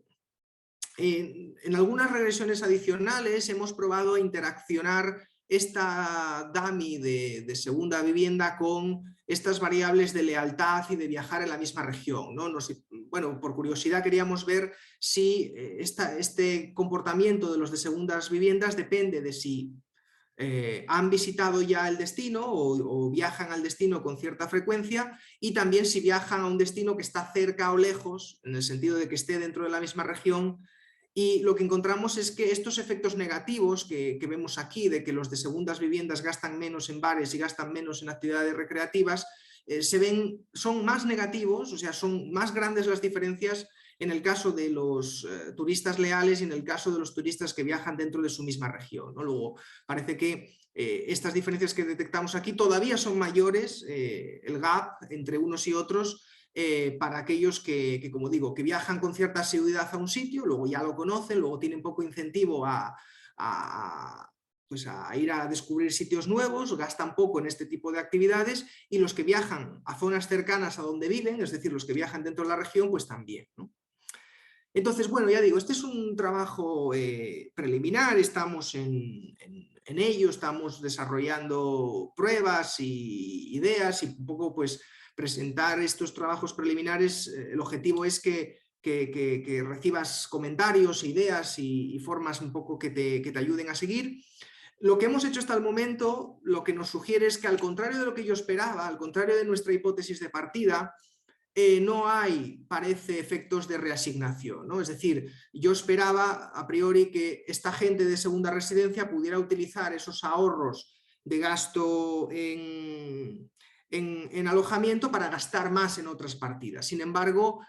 algunas regresiones adicionales hemos probado a interaccionar esta dummy de segunda vivienda con estas variables de lealtad y de viajar en la misma región, ¿no? Bueno, por curiosidad queríamos ver si este comportamiento de los de segundas viviendas depende de si han visitado ya el destino o viajan al destino con cierta frecuencia, y también si viajan a un destino que está cerca o lejos, en el sentido de que esté dentro de la misma región. Y lo que encontramos es que estos efectos negativos que vemos aquí, de que los de segundas viviendas gastan menos en bares y gastan menos en actividades recreativas, son más negativos, o sea, son más grandes las diferencias en el caso de los turistas leales y en el caso de los turistas que viajan dentro de su misma región, ¿no? Luego, parece que estas diferencias que detectamos aquí todavía son mayores, el gap entre unos y otros, para aquellos que, como digo, que viajan con cierta asiduidad a un sitio, luego ya lo conocen, luego tienen poco incentivo pues a ir a descubrir sitios nuevos, gastan poco en este tipo de actividades, y los que viajan a zonas cercanas a donde viven, es decir, los que viajan dentro de la región, pues también, ¿no? Entonces, bueno, ya digo, este es un trabajo preliminar, estamos en ello, estamos desarrollando pruebas y ideas, y un poco pues presentar estos trabajos preliminares. El objetivo es que recibas comentarios, ideas y formas un poco que te ayuden a seguir. Lo que hemos hecho hasta el momento, lo que nos sugiere es que, al contrario de lo que yo esperaba, al contrario de nuestra hipótesis de partida, no hay, parece, efectos de reasignación, ¿no? Es decir, yo esperaba a priori que esta gente de segunda residencia pudiera utilizar esos ahorros de gasto en alojamiento para gastar más en otras partidas. Sin embargo,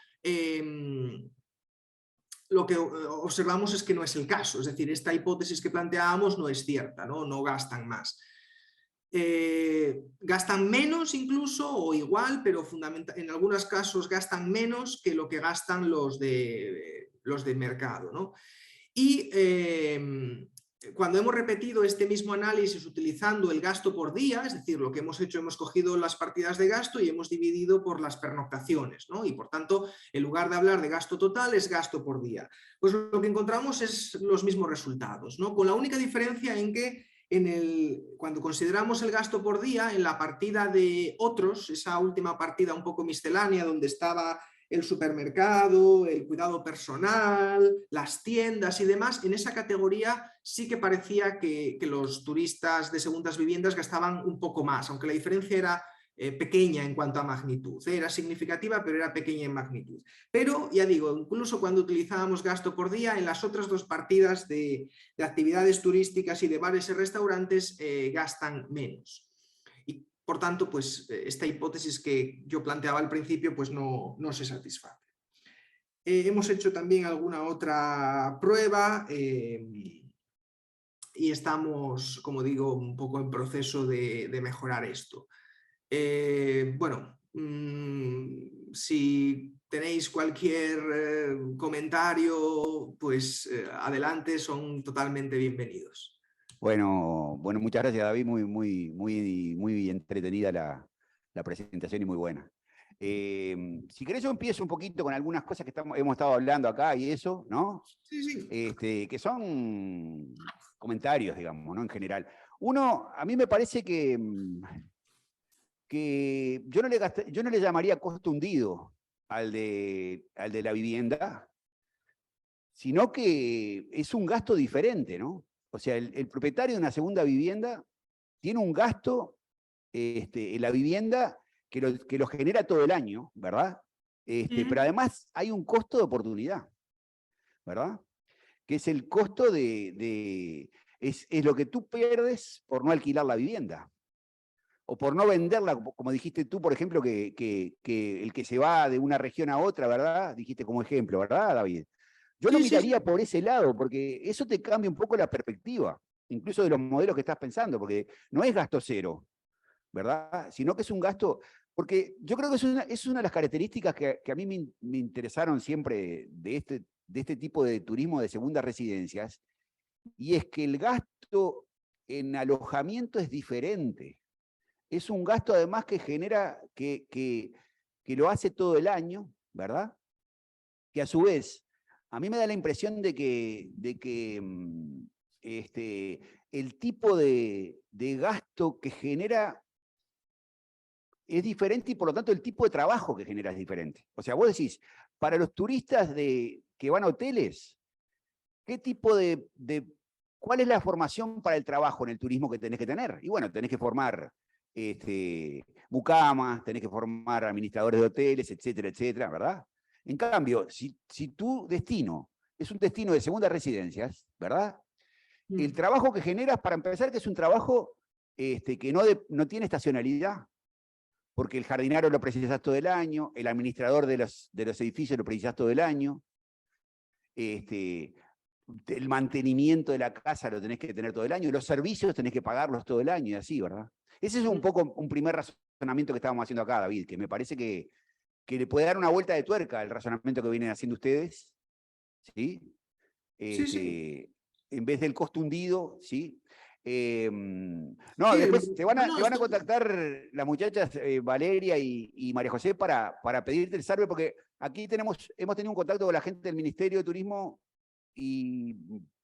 lo que observamos es que no es el caso, es decir, esta hipótesis que planteábamos no es cierta, no gastan más. Gastan menos incluso o igual, pero en algunos casos gastan menos que lo que gastan los de mercado, ¿no? Y cuando hemos repetido este mismo análisis utilizando el gasto por día, es decir, lo que hemos hecho, hemos cogido las partidas de gasto y hemos dividido por las pernoctaciones, ¿no? Y por tanto, en lugar de hablar de gasto total, es gasto por día. Pues lo que encontramos es los mismos resultados, ¿no? Con la única diferencia en que cuando consideramos el gasto por día, en la partida de otros, esa última partida un poco miscelánea donde estaba el supermercado, el cuidado personal, las tiendas y demás, en esa categoría sí que parecía que los turistas de segundas viviendas gastaban un poco más, aunque la diferencia era pequeña en cuanto a magnitud, era significativa, pero era pequeña en magnitud. Pero, ya digo, incluso cuando utilizábamos gasto por día, en las otras dos partidas de actividades turísticas y de bares y restaurantes gastan menos. Y, por tanto, pues esta hipótesis que yo planteaba al principio pues no se satisface. Hemos hecho también alguna otra prueba y estamos, como digo, un poco en proceso de mejorar esto. Bueno, si tenéis cualquier comentario, pues adelante, son totalmente bienvenidos. Bueno, muchas gracias, David. Muy entretenida la presentación y muy buena. Si querés, yo empiezo un poquito con algunas cosas que hemos estado hablando acá y eso, ¿no? Sí. Que son comentarios, digamos, ¿no? En general. Uno, a mí me parece que yo no le llamaría costo hundido al de la vivienda, sino que es un gasto diferente, ¿no? O sea, el propietario de una segunda vivienda tiene un gasto en la vivienda que lo genera todo el año, ¿verdad? Pero además hay un costo de oportunidad, ¿verdad? Que es el costo es lo que tú pierdes por no alquilar la vivienda. O por no venderla, como dijiste tú, por ejemplo, que el que se va de una región a otra, ¿verdad? Dijiste como ejemplo, ¿verdad, David? Yo lo miraría por ese lado, porque eso te cambia un poco la perspectiva, incluso de los modelos que estás pensando, porque no es gasto cero, ¿verdad? Sino que es un gasto, Porque yo creo que es una de las características que a mí me interesaron siempre de este tipo de turismo de segundas residencias, y es que el gasto en alojamiento es diferente. Es un gasto además que genera, que lo hace todo el año, ¿verdad? Que a su vez, a mí me da la impresión de que el tipo de gasto que genera es diferente y por lo tanto el tipo de trabajo que genera es diferente. O sea, vos decís, para los turistas que van a hoteles, ¿qué tipo cuál es la formación para el trabajo en el turismo que tenés que tener? Y bueno, tenés que formar mucamas, tenés que formar administradores de hoteles, etcétera, etcétera, ¿verdad? En cambio, si tu destino es un destino de segundas residencias, ¿verdad? El trabajo que generas, para empezar, que es un trabajo que no tiene estacionalidad, porque el jardinero lo precisas todo el año, el administrador de los edificios lo precisas todo el año, el mantenimiento de la casa lo tenés que tener todo el año, los servicios tenés que pagarlos todo el año y así, ¿verdad? Ese es un poco un primer razonamiento que estábamos haciendo acá, David, que me parece que le puede dar una vuelta de tuerca al razonamiento que vienen haciendo ustedes, ¿sí? Sí. En vez del costo hundido, ¿sí? No, Sí, después te van a esto- contactar las muchachas Valeria y María José para pedirte el salve, porque aquí hemos tenido un contacto con la gente del Ministerio de Turismo y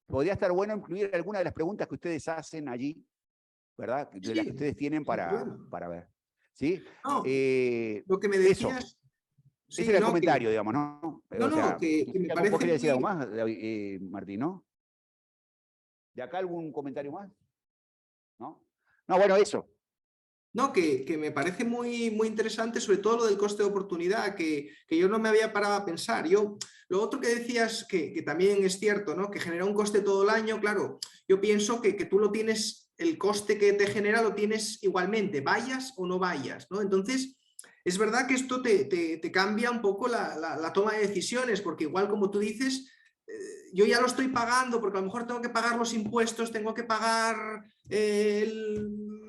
podría estar bueno incluir algunas de las preguntas que ustedes hacen allí, ¿verdad? De las que ustedes tienen sin para problema. ver. ¿Sí? No, lo que me Eso, decías, ese sí, era el no, comentario, digamos, ¿no? O sea, que me ¿vos parece querías decir algo muy, más, Martín, no? ¿De acá algún comentario más? ¿No? No, bueno, eso. no, que me parece muy, muy interesante, sobre todo lo del coste de oportunidad, que yo no me había parado a pensar. Lo otro que decías, que también es cierto, ¿no? Que genera un coste todo el año, claro, yo pienso que tú lo tienes, el coste que te genera lo tienes igualmente, vayas o no vayas, ¿no? Entonces, es verdad que esto te cambia un poco la toma de decisiones, porque igual como tú dices, yo ya lo estoy pagando porque a lo mejor tengo que pagar los impuestos, tengo que pagar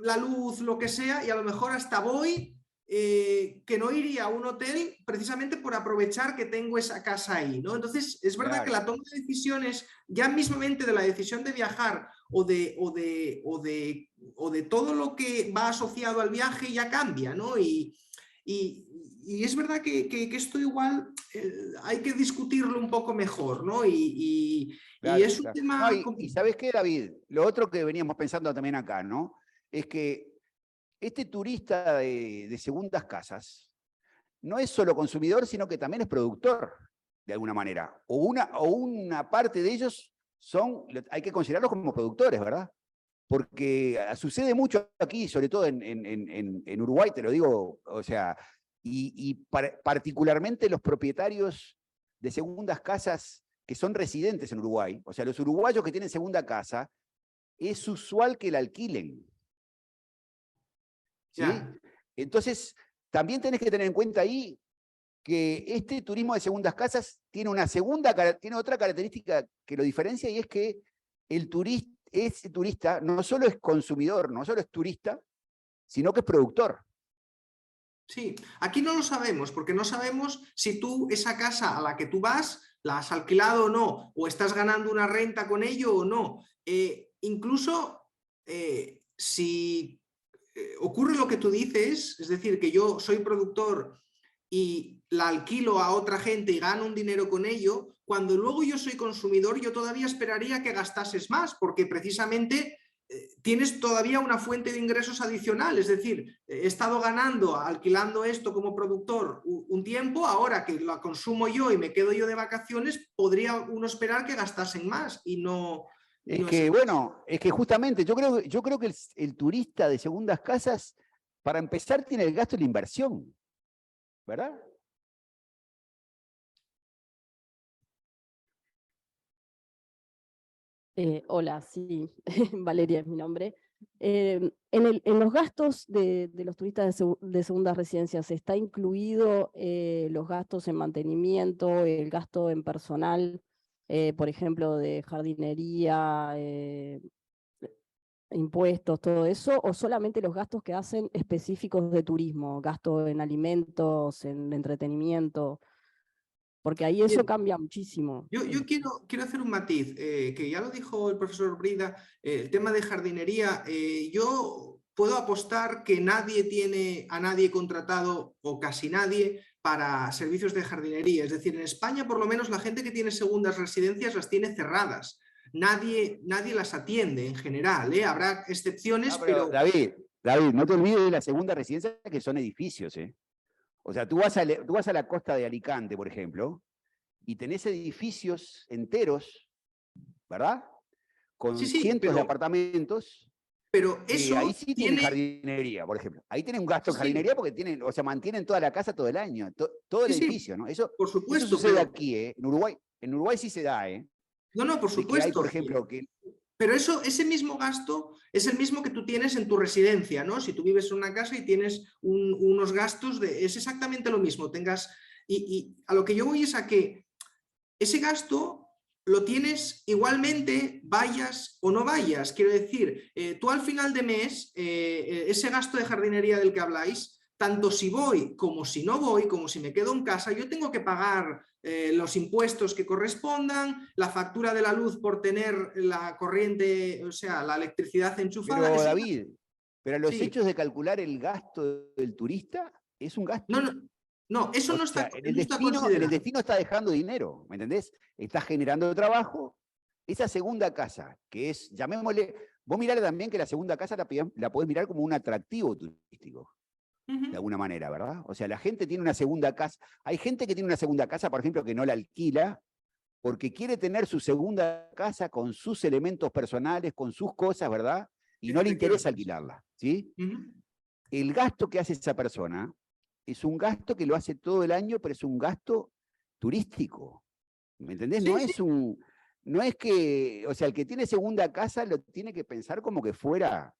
la luz, lo que sea, y a lo mejor hasta voy que no iría a un hotel precisamente por aprovechar que tengo esa casa ahí, ¿no? Entonces, es verdad que Claro. la toma de decisiones, ya mismamente de la decisión de viajar o de todo lo que va asociado al viaje ya cambia, ¿no? Y es verdad que esto igual hay que discutirlo un poco mejor, ¿no? Y Claro, es un claro. No, tema... y ¿sabés qué, David? Lo otro que veníamos pensando también acá, ¿no? Es que este turista de segundas casas no es solo consumidor, sino que también es productor, de alguna manera. O una parte de ellos hay que considerarlos como productores, ¿verdad? Porque sucede mucho aquí, sobre todo en Uruguay, te lo digo, o sea, particularmente los propietarios de segundas casas que son residentes en Uruguay, o sea, los uruguayos que tienen segunda casa, es usual que la alquilen. ¿Sí? Ya. Entonces, también tenés que tener en cuenta ahí que este turismo de segundas casas tiene otra característica que lo diferencia, y es que ese turista no solo es consumidor, no solo es turista, sino que es productor. Sí, aquí no lo sabemos, porque no sabemos si tú esa casa a la que tú vas la has alquilado o no, o estás ganando una renta con ello o no. Incluso si ocurre lo que tú dices, es decir, que yo soy productor y la alquilo a otra gente y gano un dinero con ello, cuando luego yo soy consumidor, yo todavía esperaría que gastases más, porque precisamente tienes todavía una fuente de ingresos adicional, es decir, he estado ganando, alquilando esto como productor un tiempo, ahora que la consumo yo y me quedo yo de vacaciones, podría uno esperar que gastasen más y no Es es el que, caso. bueno, es que justamente yo creo que el turista de segundas casas, para empezar, tiene el gasto de la inversión, ¿verdad? Hola, sí, Valeria es mi nombre. En los gastos de los turistas de segundas residencias, ¿está incluido los gastos en mantenimiento, el gasto en personal, por ejemplo, de jardinería, impuestos, todo eso, o solamente los gastos que hacen específicos de turismo, gasto en alimentos, en entretenimiento, porque ahí eso Bien. cambia muchísimo. Yo quiero hacer un matiz, que ya lo dijo el profesor Brida, el tema de jardinería. Yo puedo apostar que nadie tiene a nadie contratado, o casi nadie, para servicios de jardinería. Es decir, en España por lo menos la gente que tiene segundas residencias las tiene cerradas. Nadie las atiende en general, ¿eh? Habrá excepciones, No, pero David, no te olvides de la segunda residencia, que son edificios, ¿eh? O sea, tú vas a la costa de Alicante, por ejemplo, y tenés edificios enteros, ¿verdad? Con sí, cientos de apartamentos, pero que eso ahí sí tienen jardinería, por ejemplo. Ahí tienen un gasto en jardinería porque tienen, o sea, mantienen toda la casa todo el año, todo el edificio, ¿no? Eso, por supuesto, eso sucede pero aquí, ¿eh? En Uruguay sí se da, ¿eh? no, por De que hay, supuesto. por ejemplo, que... Pero ese mismo gasto es el mismo que tú tienes en tu residencia, ¿no? Si tú vives en una casa y tienes unos gastos, es exactamente lo mismo. Y a lo que yo voy es a que ese gasto lo tienes igualmente, vayas o no vayas. Quiero decir, tú al final de mes, ese gasto de jardinería del que habláis, tanto si voy como si no voy, como si me quedo en casa, yo tengo que pagar los impuestos que correspondan, la factura de la luz por tener la corriente, o sea, la electricidad enchufada. Pero David, pero los Sí. hechos de calcular el gasto del turista es un gasto. No, eso no está, en no el está destino considerado. está dejando dinero, ¿me entendés? Está generando trabajo. Esa segunda casa, que es, llamémosle, vos mirale también que la segunda casa la podés mirar como un atractivo turístico, de alguna manera, ¿verdad? O sea, la gente tiene una segunda casa. Hay gente que tiene una segunda casa, por ejemplo, que no la alquila, porque quiere tener su segunda casa con sus elementos personales, con sus cosas, ¿verdad? Y no le interesa alquilarla, ¿sí? El gasto que hace esa persona es un gasto que lo hace todo el año, pero es un gasto turístico. ¿Me entendés? Sí, No es que, o sea, el que tiene segunda casa lo tiene que pensar como que fuera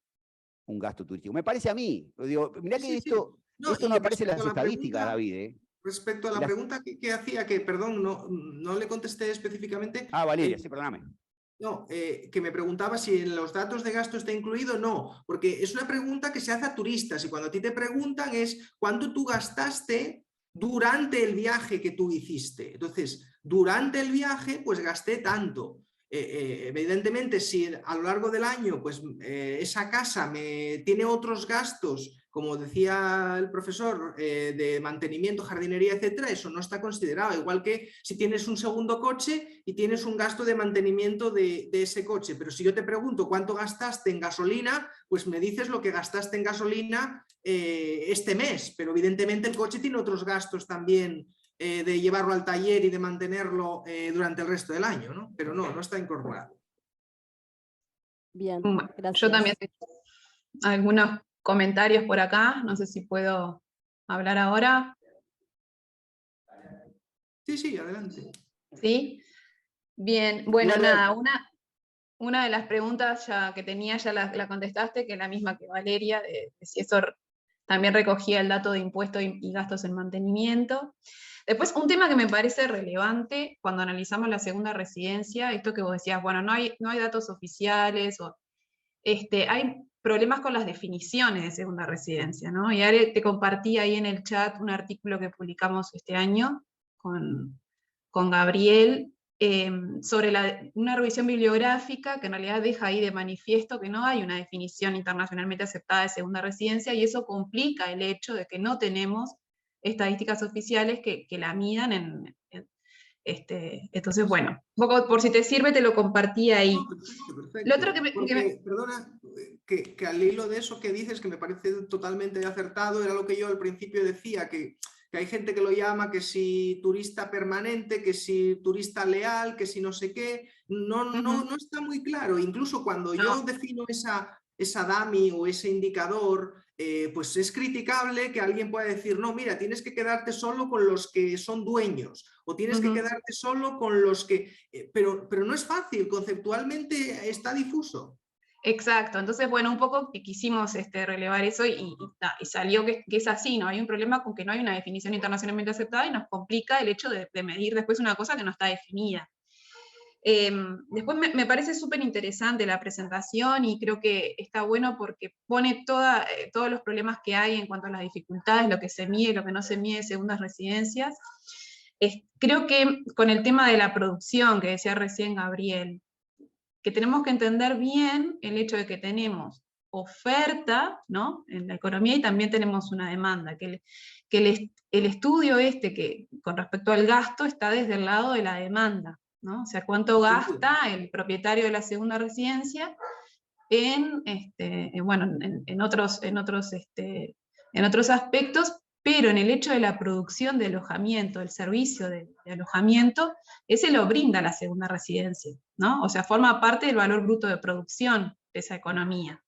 un gasto turístico. Me parece a mí. Digo, mirá que esto no aparece en las estadísticas, David, ¿eh? Respecto a la pregunta que hacía, que perdón, no le contesté específicamente. Valeria, sí, perdóname. No, que me preguntaba si en los datos de gasto está incluido. No, porque es una pregunta que se hace a turistas, y cuando a ti te preguntan es cuánto tú gastaste durante el viaje que tú hiciste. Entonces, durante el viaje, pues gasté tanto. Evidentemente, si a lo largo del año, pues esa casa tiene otros gastos, como decía el profesor, de mantenimiento, jardinería, etcétera, eso no está considerado. Igual que si tienes un segundo coche y tienes un gasto de mantenimiento de ese coche. Pero si yo te pregunto cuánto gastaste en gasolina, pues me dices lo que gastaste en gasolina este mes. Pero evidentemente el coche tiene otros gastos también, de llevarlo al taller y de mantenerlo durante el resto del año, ¿no? Pero no está incorporado. Bien, Bueno, gracias. yo también tengo algunos comentarios por acá, no sé si puedo hablar ahora. Sí, adelante. ¿Sí? Bien, bueno, Igual, nada, una de las preguntas que tenía ya la contestaste, que es la misma que Valeria, de si eso también recogía el dato de impuestos y gastos en mantenimiento. Después, un tema que me parece relevante cuando analizamos la segunda residencia, esto que vos decías, bueno, no hay datos oficiales, hay problemas con las definiciones de segunda residencia, ¿no? Y ahora te compartí ahí en el chat un artículo que publicamos este año con Gabriel, sobre una revisión bibliográfica que en realidad deja ahí de manifiesto que no hay una definición internacionalmente aceptada de segunda residencia, y eso complica el hecho de que no tenemos estadísticas oficiales que la midan entonces, bueno, un poco por si te sirve, te lo compartí ahí. No, perfecto. Lo otro Perdona, que al hilo de eso que dices, que me parece totalmente acertado, era lo que yo al principio decía, que hay gente que lo llama que si turista permanente, que si turista leal, que si no sé qué, no está muy claro. Incluso cuando yo defino esa DAMI o ese indicador, pues es criticable que alguien pueda decir, no, mira, tienes que quedarte solo con los que son dueños, o tienes que quedarte solo con los que... pero no es fácil, conceptualmente está difuso. Exacto, entonces, bueno, un poco quisimos relevar eso y salió que es así, ¿no? Hay un problema con que no hay una definición internacionalmente aceptada y nos complica el hecho de medir después una cosa que no está definida. Después me parece súper interesante la presentación y creo que está bueno porque pone todos los problemas que hay en cuanto a las dificultades, lo que se mide, lo que no se mide de segundas residencias. Creo que con el tema de la producción, que decía recién Gabriel, que tenemos que entender bien el hecho de que tenemos oferta, ¿no?, en la economía, y también tenemos una demanda, que el estudio que con respecto al gasto está desde el lado de la demanda, ¿no? O sea, cuánto gasta el propietario de la segunda residencia en otros aspectos, pero en el hecho de la producción de alojamiento, el servicio de alojamiento, ese lo brinda la segunda residencia, ¿no? O sea, forma parte del valor bruto de producción de esa economía.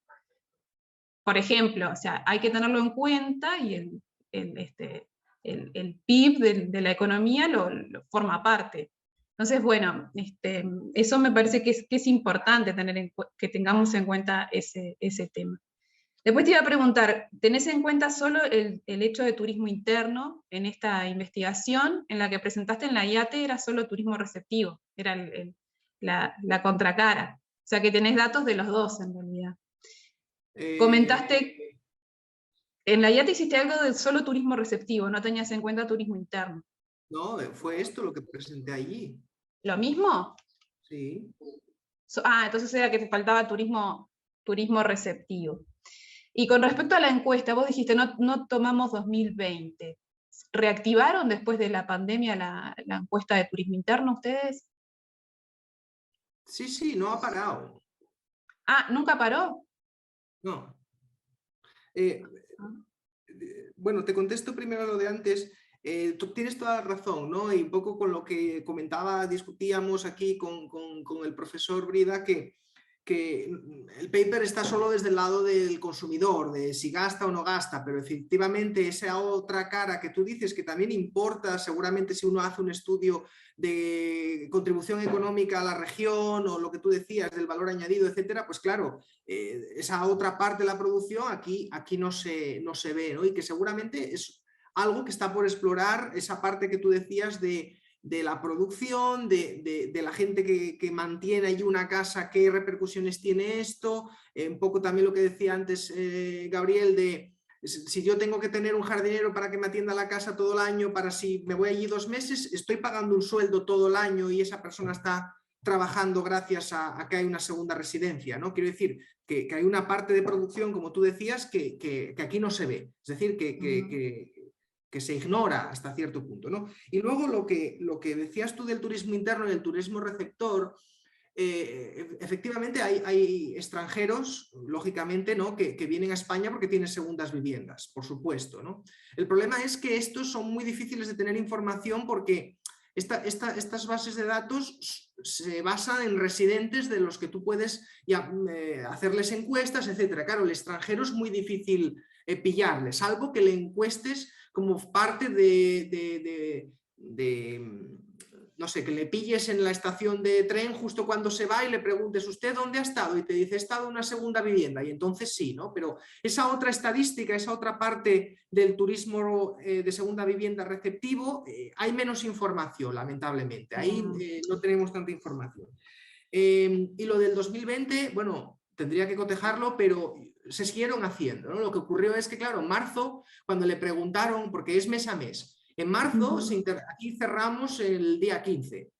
Por ejemplo, o sea, hay que tenerlo en cuenta, y el PIB de la economía lo forma parte. Entonces, bueno, eso me parece que es importante que tengamos en cuenta ese tema. Después te iba a preguntar, ¿tenés en cuenta solo el hecho de turismo interno en esta investigación? En la que presentaste en la IATE era solo turismo receptivo, era la contracara. O sea que tenés datos de los dos en realidad. Comentaste, en la IATE hiciste algo de solo turismo receptivo, no tenías en cuenta turismo interno. No, fue esto lo que presenté allí. ¿Lo mismo? Sí. Entonces era que te faltaba turismo receptivo. Y con respecto a la encuesta, vos dijiste, no tomamos 2020. ¿Reactivaron después de la pandemia la encuesta de turismo interno ustedes? Sí, no ha parado. ¿Nunca paró? No. Bueno, te contesto primero lo de antes. Tú tienes toda la razón, ¿no? Y un poco con lo que discutíamos aquí con el profesor Brida, que el paper está solo desde el lado del consumidor, de si gasta o no gasta, pero efectivamente esa otra cara que tú dices que también importa, seguramente si uno hace un estudio de contribución económica a la región o lo que tú decías del valor añadido, etcétera, pues claro, esa otra parte de la producción aquí no se ve, ¿no? Y que seguramente es algo que está por explorar, esa parte que tú decías de la producción, de la gente que mantiene allí una casa, qué repercusiones tiene esto, un poco también lo que decía antes Gabriel, de si yo tengo que tener un jardinero para que me atienda la casa todo el año, para si me voy allí 2 meses, estoy pagando un sueldo todo el año y esa persona está trabajando gracias a que hay una segunda residencia, ¿no? Quiero decir que hay una parte de producción, como tú decías, que aquí no se ve, es decir, que se ignora hasta cierto punto, ¿no? Y luego lo que decías tú del turismo interno y del turismo receptor, efectivamente hay extranjeros, lógicamente, ¿no? que vienen a España porque tienen segundas viviendas, por supuesto, ¿no? El problema es que estos son muy difíciles de tener información porque estas bases de datos se basan en residentes de los que tú puedes hacerles encuestas, etcétera. Claro, el extranjero es muy difícil pillarle, salvo que le encuestes como parte no sé, que le pilles en la estación de tren justo cuando se va y le preguntes, ¿usted dónde ha estado? Y te dice, he estado en una segunda vivienda, y entonces sí, ¿no? Pero esa otra estadística, esa otra parte del turismo de segunda vivienda receptivo, hay menos información, lamentablemente. Ahí no tenemos tanta información. Y lo del 2020, bueno, tendría que cotejarlo, pero se siguieron haciendo, ¿no? Lo que ocurrió es que, claro, en marzo, cuando le preguntaron, porque es mes a mes, en marzo aquí cerramos el día 15.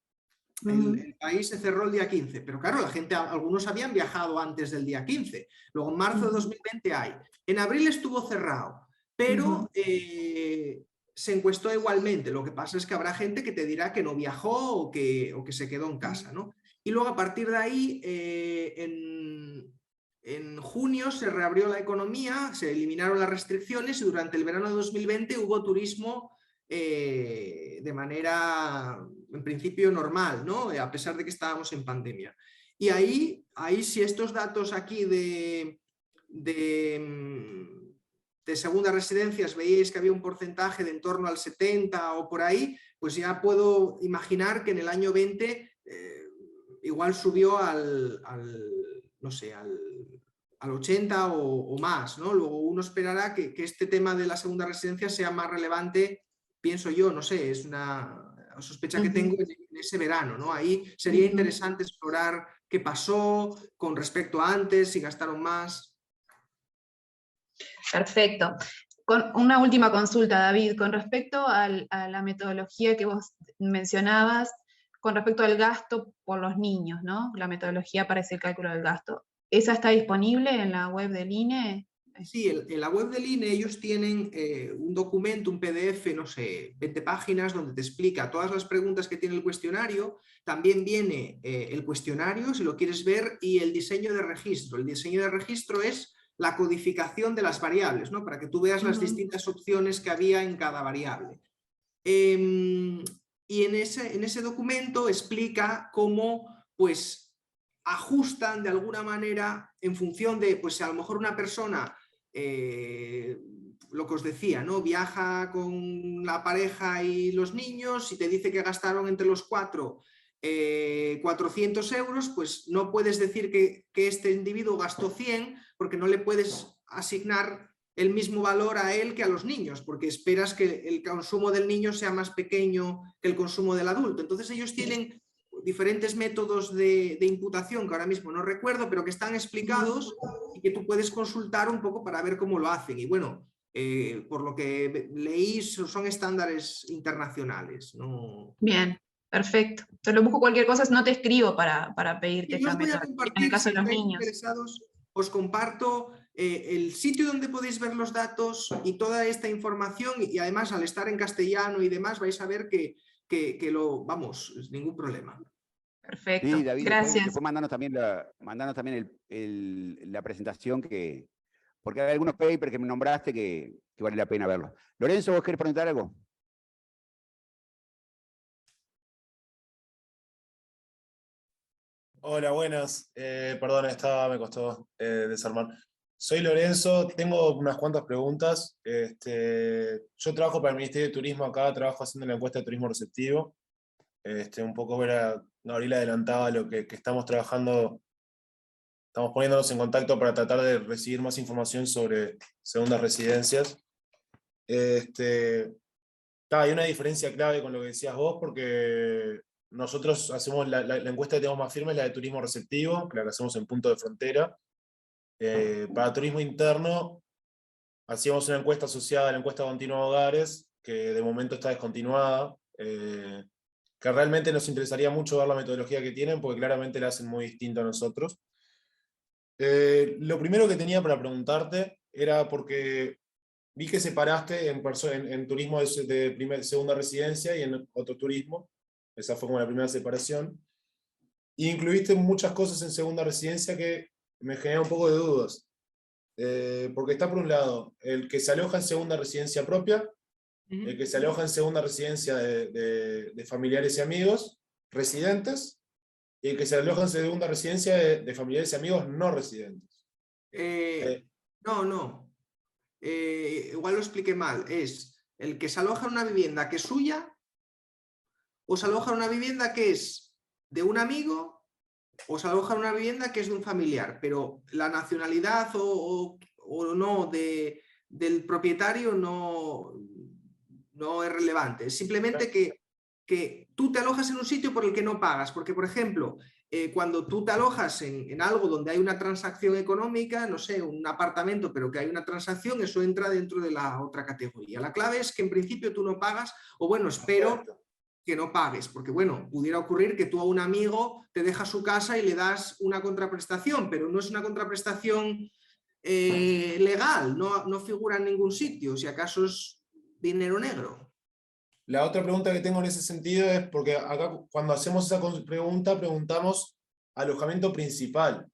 El país se cerró el día 15, pero claro, la gente, algunos habían viajado antes del día 15. Luego en marzo de 2020 hay. En abril estuvo cerrado, pero se encuestó igualmente. Lo que pasa es que habrá gente que te dirá que no viajó o que se quedó en casa, ¿no? Y luego a partir de ahí, en junio se reabrió la economía, se eliminaron las restricciones y durante el verano de 2020 hubo turismo de manera, en principio, normal, ¿no? A pesar de que estábamos en pandemia. Y ahí si estos datos aquí de segundas residencias veíais que había un porcentaje de en torno al 70 o por ahí, pues ya puedo imaginar que en el año 20 igual subió al 80 o más, ¿no? Luego uno esperará que este tema de la segunda residencia sea más relevante, pienso yo, no sé, es una sospecha que tengo, en ese verano, ¿no? Ahí sería interesante explorar qué pasó con respecto a antes, si gastaron más. Perfecto. Con una última consulta, David, con respecto a la metodología que vos mencionabas, con respecto al gasto por los niños, ¿no? La metodología para ese cálculo del gasto. ¿Esa está disponible en la web del INE? Sí, en la web del INE ellos tienen un documento, un PDF, no sé, 20 páginas, donde te explica todas las preguntas que tiene el cuestionario. También viene el cuestionario, si lo quieres ver, y el diseño de registro. El diseño de registro es la codificación de las variables, ¿no? Para que tú veas las distintas opciones que había en cada variable. Y en ese documento explica cómo, pues, ajustan de alguna manera en función de, pues, a lo mejor una persona, lo que os decía, ¿no? Viaja con la pareja y los niños y te dice que gastaron entre los cuatro 400 euros, pues no puedes decir que este individuo gastó 100 porque no le puedes asignar el mismo valor a él que a los niños, porque esperas que el consumo del niño sea más pequeño que el consumo del adulto. Entonces ellos tienen diferentes métodos de imputación que ahora mismo no recuerdo, pero que están explicados y que tú puedes consultar un poco para ver cómo lo hacen. Y bueno, por lo que leí, son estándares internacionales, ¿no? Bien, perfecto. Te lo busco cualquier cosa, no te escribo para pedirte Yo esta os voy a metodología, en el compartir, caso si de los estáis niños. interesados, os comparto el sitio donde podéis ver los datos y toda esta información, y además al estar en castellano y demás vais a ver que vamos, ningún problema. Perfecto, Sí, David, gracias. después mandanos también la presentación, porque hay algunos papers que me nombraste que vale la pena verlos. Lorenzo, ¿vos querés preguntar algo? Hola, buenas. Perdón, me costó desarmar. Soy Lorenzo, tengo unas cuantas preguntas. Yo trabajo para el Ministerio de Turismo acá, trabajo haciendo la encuesta de turismo receptivo. Un poco Gabriela adelantaba lo que estamos trabajando, estamos poniéndonos en contacto para tratar de recibir más información sobre segundas residencias. Hay una diferencia clave con lo que decías vos, porque nosotros hacemos la encuesta que tenemos más firme es la de turismo receptivo, la que hacemos en punto de frontera. Para turismo interno, hacíamos una encuesta asociada a la encuesta continua de hogares, que de momento está descontinuada, que realmente nos interesaría mucho ver la metodología que tienen, porque claramente la hacen muy distinta a nosotros. Lo primero que tenía para preguntarte era porque vi que separaste en turismo de segunda residencia y en otro turismo. Esa fue como la primera separación. Y incluiste muchas cosas en segunda residencia que me generan un poco de dudas. Porque está por un lado el que se aloja en segunda residencia propia, el que se aloja en segunda residencia de familiares y amigos residentes, y el que se aloja en segunda residencia de familiares y amigos no residentes. No. Igual lo expliqué mal. Es el que se aloja en una vivienda que es suya, o se aloja en una vivienda que es de un amigo, o se aloja en una vivienda que es de un familiar, pero la nacionalidad o no del propietario no es relevante. Es simplemente que tú te alojas en un sitio por el que no pagas, porque por ejemplo, cuando tú te alojas en algo donde hay una transacción económica, no sé, un apartamento, pero que hay una transacción, eso entra dentro de la otra categoría. La clave es que en principio tú no pagas, o bueno, espero que no pagues, porque bueno, pudiera ocurrir que tú a un amigo te dejas su casa y le das una contraprestación, pero no es una contraprestación legal, no figura en ningún sitio, si acaso es dinero negro. La otra pregunta que tengo en ese sentido es porque acá cuando hacemos esa pregunta preguntamos alojamiento principal.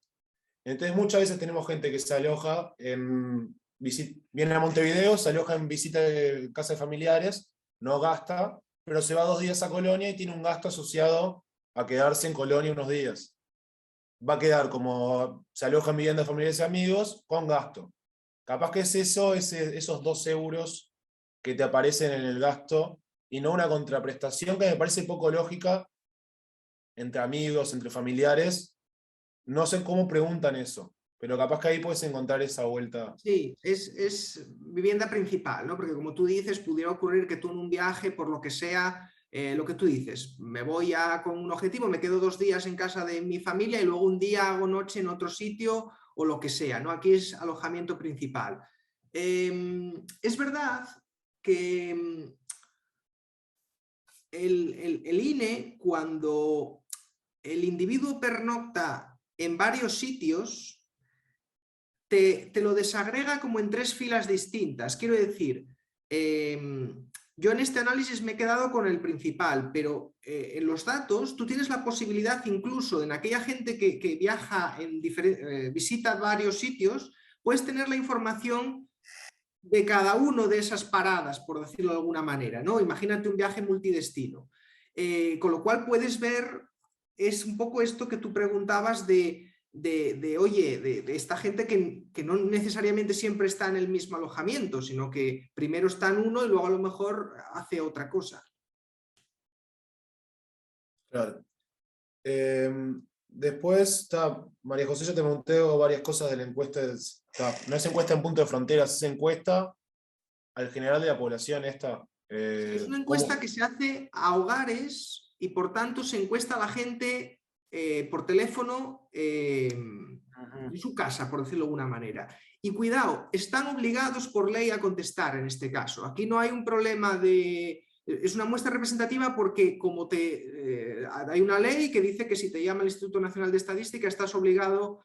Entonces muchas veces tenemos gente que se aloja viene a Montevideo, se aloja en visita de casa de familiares, no gasta, pero se va 2 días a Colonia y tiene un gasto asociado a quedarse en Colonia unos días. Va a quedar como se aloja en vivienda de familiares y amigos con gasto. Capaz que es esos 2 euros que te aparecen en el gasto y no una contraprestación que me parece poco lógica entre amigos, entre familiares. No sé cómo preguntan eso, pero capaz que ahí puedes encontrar esa vuelta. Sí, es vivienda principal, ¿no? Porque como tú dices, pudiera ocurrir que tú en un viaje, por lo que sea, lo que tú dices, me voy con un objetivo, me quedo 2 días en casa de mi familia y luego un día hago noche en otro sitio o lo que sea, ¿no? Aquí es alojamiento principal. Es verdad que el INE, cuando el individuo pernocta en varios sitios, te lo desagrega como en 3 filas distintas. Quiero decir, yo en este análisis me he quedado con el principal, pero en los datos tú tienes la posibilidad incluso en aquella gente que viaja, visita varios sitios, puedes tener la información de cada uno de esas paradas, por decirlo de alguna manera, ¿no? Imagínate un viaje multidestino. Con lo cual puedes ver, es un poco esto que tú preguntabas de esta gente que no necesariamente siempre está en el mismo alojamiento, sino que primero está en uno y luego a lo mejor hace otra cosa. Claro. Después, María José, yo te pregunté varias cosas de la encuesta. No es encuesta en punto de fronteras, es encuesta al general de la población esta. Es una encuesta que se hace a hogares y por tanto se encuesta a la gente por teléfono en su casa, por decirlo de alguna manera. Y cuidado, están obligados por ley a contestar en este caso. Aquí no hay un problema de... Es una muestra representativa porque como hay una ley que dice que si te llama el Instituto Nacional de Estadística estás obligado,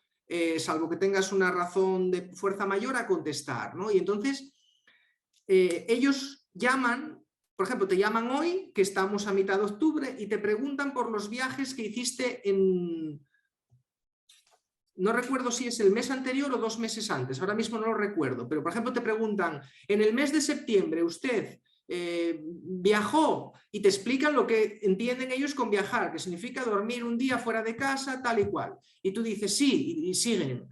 salvo que tengas una razón de fuerza mayor, a contestar, ¿no? Y entonces ellos llaman, por ejemplo, te llaman hoy, que estamos a mitad de octubre, y te preguntan por los viajes que hiciste no recuerdo si es el mes anterior o 2 meses antes, ahora mismo no lo recuerdo, pero por ejemplo te preguntan, en el mes de septiembre usted viajó, y te explican lo que entienden ellos con viajar, que significa dormir un día fuera de casa, tal y cual. Y tú dices sí, y siguen.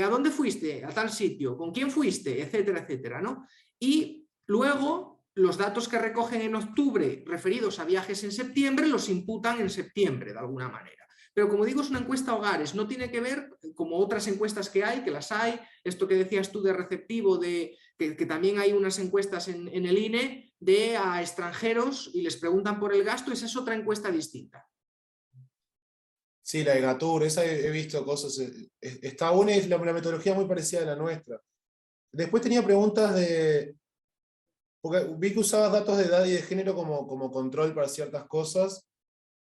¿A dónde fuiste? A tal sitio. ¿Con quién fuiste? Etcétera, etcétera, ¿no? Y luego los datos que recogen en octubre referidos a viajes en septiembre los imputan en septiembre de alguna manera. Pero como digo, es una encuesta a hogares, no tiene que ver como otras encuestas que las hay, esto que decías tú de receptivo, que también hay unas encuestas en el INE a extranjeros y les preguntan por el gasto, esa es otra encuesta distinta. Sí, la de Gatur, esa he visto cosas, está buena y la metodología es muy parecida a la nuestra. Después tenía preguntas porque vi que usabas datos de edad y de género como control para ciertas cosas,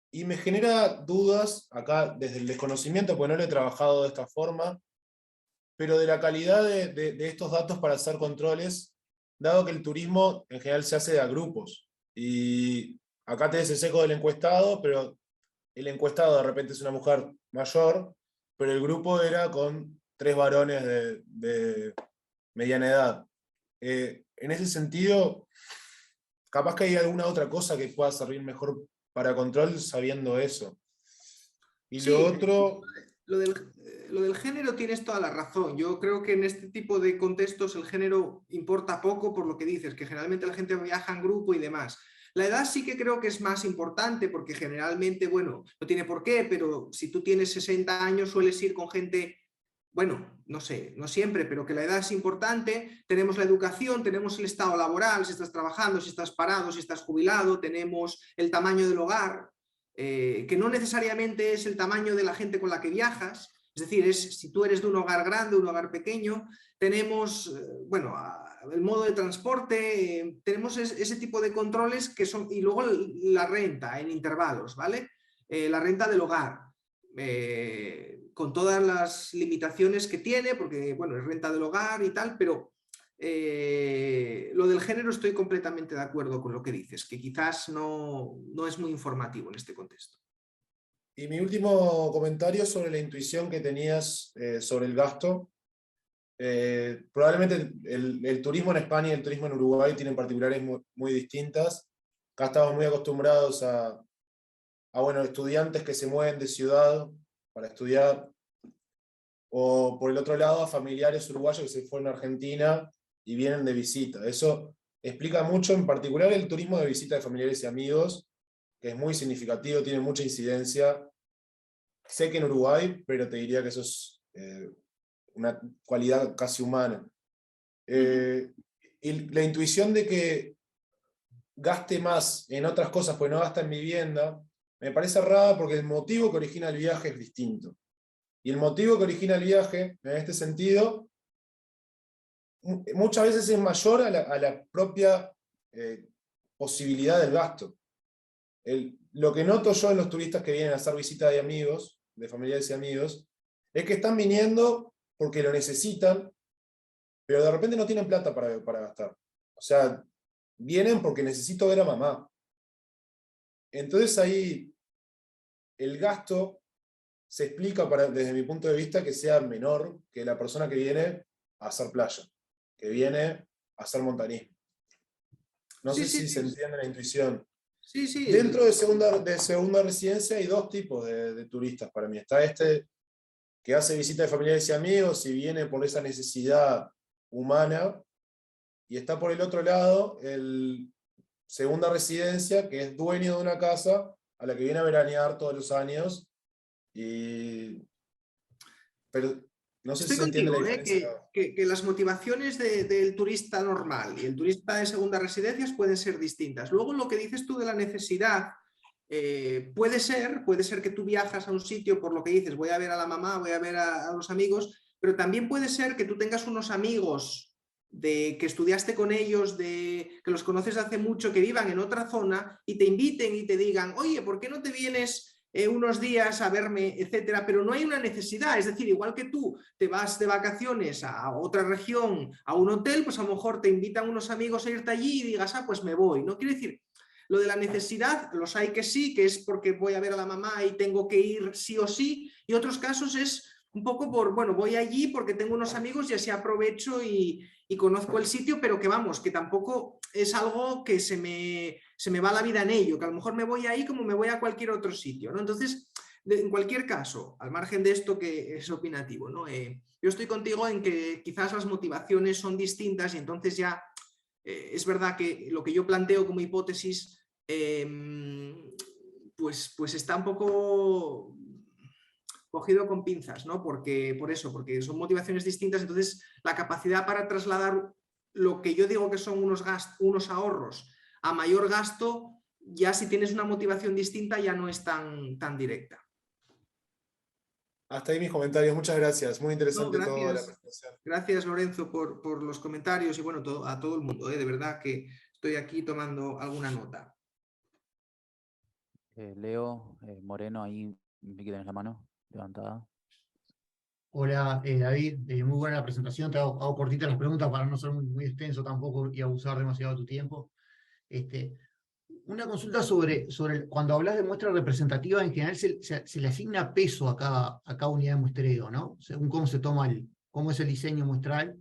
y me genera dudas, acá desde el desconocimiento, porque no lo he trabajado de esta forma, pero de la calidad de estos datos para hacer controles, dado que el turismo en general se hace a grupos. Y acá tenés el sesgo del encuestado, pero el encuestado de repente es una mujer mayor, pero el grupo era con 3 varones de mediana edad. En ese sentido, capaz que hay alguna otra cosa que pueda servir mejor para control sabiendo eso. Y sí, lo otro... Lo del género tienes toda la razón. Yo creo que en este tipo de contextos el género importa poco por lo que dices, que generalmente la gente viaja en grupo y demás. La edad sí que creo que es más importante porque generalmente, bueno, no tiene por qué, pero si tú tienes 60 años sueles ir con gente, bueno, no sé, no siempre, pero que la edad es importante. Tenemos la educación, tenemos el estado laboral, si estás trabajando, si estás parado, si estás jubilado, tenemos el tamaño del hogar, que no necesariamente es el tamaño de la gente con la que viajas, es decir, es si tú eres de un hogar grande, un hogar pequeño. Tenemos, bueno, el modo de transporte, tenemos ese tipo de controles que son, y luego la renta en intervalos, ¿vale? La renta del hogar, con todas las limitaciones que tiene, porque, bueno, es renta del hogar y tal, pero lo del género estoy completamente de acuerdo con lo que dices, que quizás no es muy informativo en este contexto. Y mi último comentario sobre la intuición que tenías sobre el gasto. Probablemente el turismo en España y el turismo en Uruguay tienen particulares muy distintas. Acá estamos muy acostumbrados a bueno, estudiantes que se mueven de ciudad para estudiar, o por el otro lado a familiares uruguayos que se fueron a Argentina y vienen de visita. Eso explica mucho, en particular el turismo de visita de familiares y amigos, que es muy significativo, tiene mucha incidencia. Sé que en Uruguay, pero te diría que eso es una cualidad casi humana. Y la intuición de que gaste más en otras cosas porque no gasta en vivienda, me parece errada porque el motivo que origina el viaje es distinto. Y el motivo que origina el viaje, en este sentido, muchas veces es mayor a la propia posibilidad del gasto. Lo que noto yo en los turistas que vienen a hacer visita de amigos, de familiares y amigos, es que están viniendo porque lo necesitan, pero de repente no tienen plata para gastar. O sea, vienen porque necesito ver a mamá. Entonces ahí el gasto se explica desde mi punto de vista que sea menor que la persona que viene a hacer playa, que viene a hacer montañismo. No sé si se entiende la intuición. Sí, sí. Dentro de segunda residencia hay dos tipos de turistas para mí. Está este que hace visita de familiares y amigos y viene por esa necesidad humana, y está por el otro lado el segunda residencia, que es dueño de una casa a la que viene a veranear todos los años. Pero no sé si se entiende la diferencia. Que las motivaciones del turista normal y el turista de segunda residencias pueden ser distintas. Luego lo que dices tú de la necesidad, puede ser que tú viajas a un sitio por lo que dices, voy a ver a la mamá, voy a ver a los amigos, pero también puede ser que tú tengas unos amigos que estudiaste con ellos, que los conoces hace mucho, que vivan en otra zona y te inviten y te digan, oye, ¿por qué no te vienes unos días a verme, etcétera? Pero no hay una necesidad, es decir, igual que tú te vas de vacaciones a otra región, a un hotel, pues a lo mejor te invitan unos amigos a irte allí y digas, ah, pues me voy. No quiere decir, lo de la necesidad, los hay que sí, que es porque voy a ver a la mamá y tengo que ir sí o sí, y otros casos es un poco por, bueno, voy allí porque tengo unos amigos y así aprovecho y conozco el sitio, pero que vamos, que tampoco es algo que se me va la vida en ello, que a lo mejor me voy ahí como me voy a cualquier otro sitio, ¿no? Entonces, en cualquier caso, al margen de esto que es opinativo, ¿no? Yo estoy contigo en que quizás las motivaciones son distintas y entonces ya es verdad que lo que yo planteo como hipótesis pues está un poco cogido con pinzas, ¿no? Porque son motivaciones distintas, entonces la capacidad para trasladar lo que yo digo que son unos ahorros a mayor gasto, ya si tienes una motivación distinta ya no es tan directa. Hasta ahí mis comentarios, muchas gracias, muy interesante toda la presentación. Gracias, Lorenzo, por los comentarios y bueno, a todo el mundo, de verdad que estoy aquí tomando alguna nota. Leo Moreno, ahí vi que tenés la mano levantada. Hola, David, muy buena la presentación, te hago cortitas las preguntas para no ser muy extenso tampoco y abusar demasiado de tu tiempo. Una consulta sobre cuando hablas de muestra representativa, en general se le asigna peso a cada unidad de muestreo, ¿no? Según cómo se toma cómo es el diseño muestral.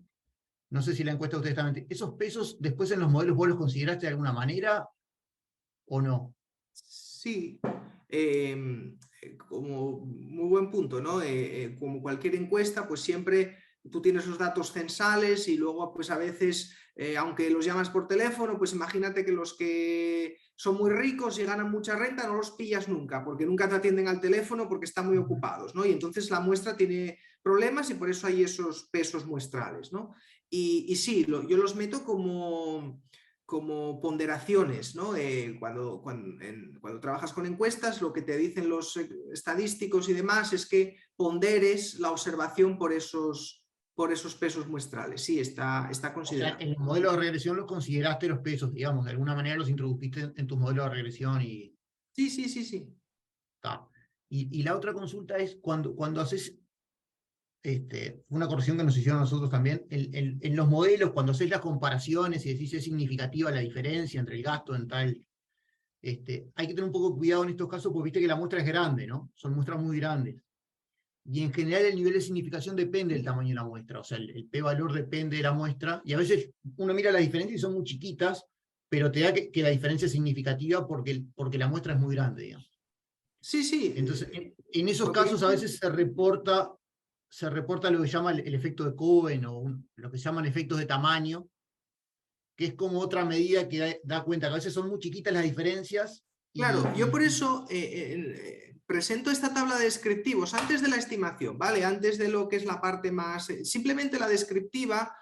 No sé si la encuesta ustedes también. ¿Esos pesos después en los modelos vos los consideraste de alguna manera o no? Sí, como muy buen punto, ¿no? Como cualquier encuesta, pues siempre tú tienes los datos censales y luego pues a veces, aunque los llamas por teléfono, pues imagínate que los que son muy ricos y ganan mucha renta no los pillas nunca, porque nunca te atienden al teléfono porque están muy ocupados, ¿no? Y entonces la muestra tiene problemas y por eso hay esos pesos muestrales, ¿no? Y sí, yo los meto como ponderaciones, ¿no? Cuando trabajas con encuestas, lo que te dicen los estadísticos y demás es que ponderes la observación por esos pesos muestrales. Sí, está considerado. O sea, en el modelo de regresión los consideraste los pesos, digamos, de alguna manera los introdujiste en tu modelo de regresión y... Sí. Está. Y la otra consulta es, cuando haces... una corrección que nos hicieron nosotros también, en los modelos, cuando haces las comparaciones y decís es significativa la diferencia entre el gasto en tal, hay que tener un poco de cuidado en estos casos porque viste que la muestra es grande, ¿no? Son muestras muy grandes. Y en general el nivel de significación depende del tamaño de la muestra, o sea, el p-valor depende de la muestra, y a veces uno mira las diferencias y son muy chiquitas, pero te da que la diferencia es significativa porque la muestra es muy grande, digamos. Sí. Entonces, en esos casos a veces se reporta lo que llama el efecto de Cohen o lo que llaman efectos de tamaño, que es como otra medida que da cuenta que a veces son muy chiquitas las diferencias. Claro, yo por eso presento esta tabla de descriptivos antes de la estimación, ¿vale? Antes de lo que es la parte más... simplemente la descriptiva,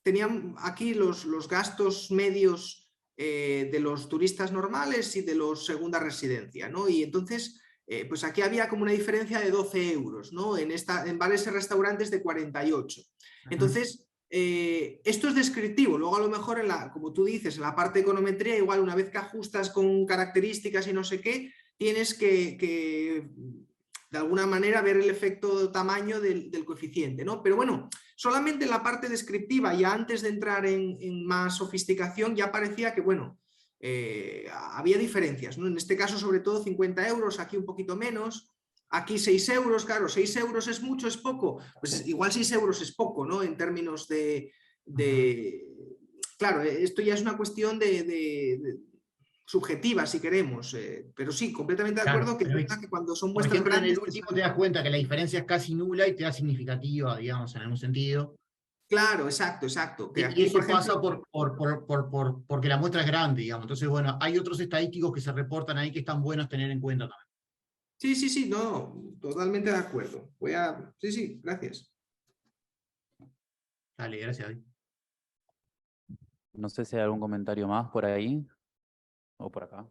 tenían aquí los gastos medios de los turistas normales y de los segunda residencia, ¿no? Y entonces, pues aquí había como una diferencia de 12 euros, ¿no? En bares y restaurantes de 48. Entonces, esto es descriptivo. Luego a lo mejor, como tú dices, en la parte de econometría, igual una vez que ajustas con características y no sé qué, tienes que de alguna manera ver el efecto tamaño del coeficiente, ¿no? Pero bueno, solamente en la parte descriptiva, ya antes de entrar en más sofisticación, ya parecía que, bueno, había diferencias, ¿no? En este caso, sobre todo, 50 euros, aquí un poquito menos, aquí 6 euros, claro, 6 euros es mucho, es poco, pues igual 6 euros es poco, ¿no? En términos claro, esto ya es una cuestión subjetiva, si queremos, pero sí, completamente de acuerdo que, que cuando son por muestras ejemplo, grandes... en el último te das cuenta que la diferencia es casi nula y te da significativa, digamos, en algún sentido. Claro, exacto, exacto. Que aquí, y eso por ejemplo, pasa porque la muestra es grande, digamos. Entonces, bueno, hay otros estadísticos que se reportan ahí que están buenos tener en cuenta también. Sí, sí, sí, no, totalmente de acuerdo. Sí, sí, gracias. Dale, gracias, David. No sé si hay algún comentario más por ahí o por acá.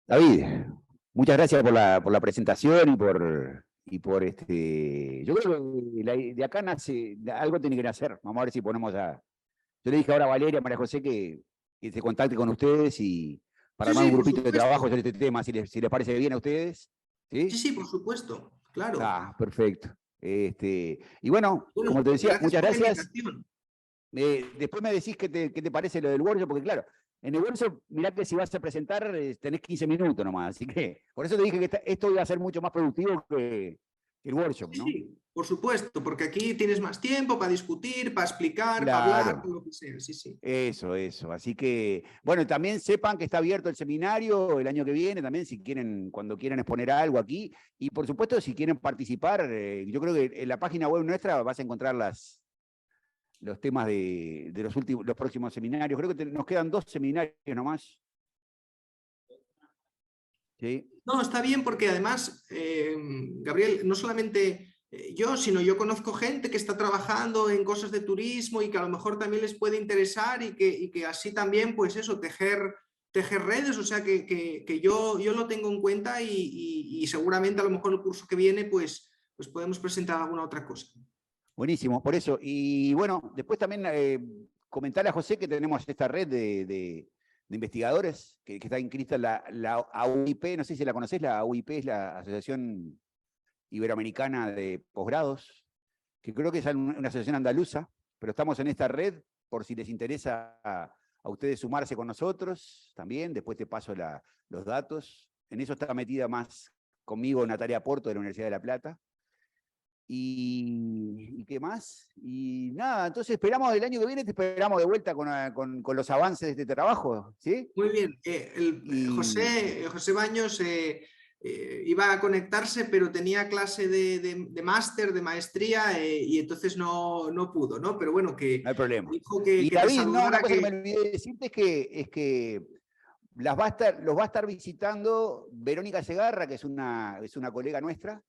David, muchas gracias por la presentación y por yo creo que de acá nace, algo tiene que nacer. Vamos a ver si ponemos yo le dije ahora a Valeria, a María José, que se contacte con ustedes y para Sí, armar sí, un por grupito de supuesto. trabajo sobre este tema, si les parece bien a ustedes. Sí, sí, por supuesto, claro. Ah, perfecto. Y bueno, Bueno, como te decía, muchas por la gracias. invitación. Después me decís qué te parece lo del workshop, porque claro, en el workshop, mirá que si vas a presentar, tenés 15 minutos nomás, así que por eso te dije que esto iba a ser mucho más productivo que el workshop, ¿no? Sí, por supuesto, porque aquí tienes más tiempo para discutir, para explicar, para hablar, Claro, lo que sea, sí, sí. eso. Así que, bueno, también sepan que está abierto el seminario el año que viene, también si quieren, cuando quieran exponer algo aquí, y por supuesto, si quieren participar, yo creo que en la página web nuestra vas a encontrar los temas de los próximos seminarios. Creo que nos quedan 2 seminarios nomás. ¿Sí? No, está bien porque además, Gabriel, no solamente yo, sino yo conozco gente que está trabajando en cosas de turismo y que a lo mejor también les puede interesar y que así también, pues eso, tejer redes, o sea que yo lo tengo en cuenta y seguramente a lo mejor el curso que viene, pues podemos presentar alguna otra cosa. Buenísimo, por eso. Y bueno, después también comentarle a José que tenemos esta red de investigadores que está inscrita en la AUIP, no sé si la conocés, la AUIP es la Asociación Iberoamericana de Posgrados, que creo que es una asociación andaluza, pero estamos en esta red por si les interesa a ustedes sumarse con nosotros también, después te paso los datos. En eso está metida más conmigo Natalia Porto de la Universidad de La Plata. ¿Y qué más? Y nada, entonces esperamos el año que viene, te esperamos de vuelta con los avances de este trabajo, ¿sí? Muy bien. José Baños iba a conectarse, pero tenía clase de máster, de maestría, y entonces no pudo, ¿no? Pero bueno, que no hay problema. dijo Y que David, te no, una saludara cosa que me olvidé de decirte es que los va a estar visitando Verónica Segarra, que es una colega nuestra.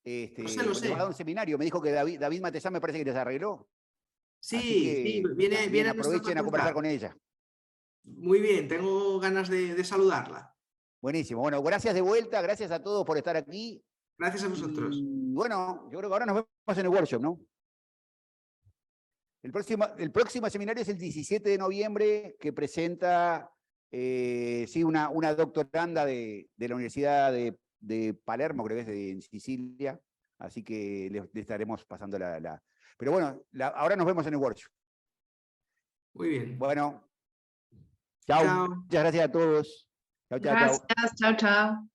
Lo sé. Les va a dar un seminario. Me dijo que David Matezán me parece que les arregló. Sí, Así que sí, viene a nuestra aprovechen a conversar con ella. Muy bien, tengo ganas de saludarla. Buenísimo. Bueno, gracias de vuelta, gracias a todos por estar aquí. Gracias a vosotros. Y bueno, yo creo que ahora nos vemos en el workshop, ¿no? El próximo seminario es el 17 de noviembre, que presenta sí, una doctoranda de la Universidad de Palermo, creo que es en Sicilia. Así que le estaremos pasando Pero bueno, ahora nos vemos en el workshop. Muy bien. Bueno, chao. Muchas gracias a todos. Gracias, chao.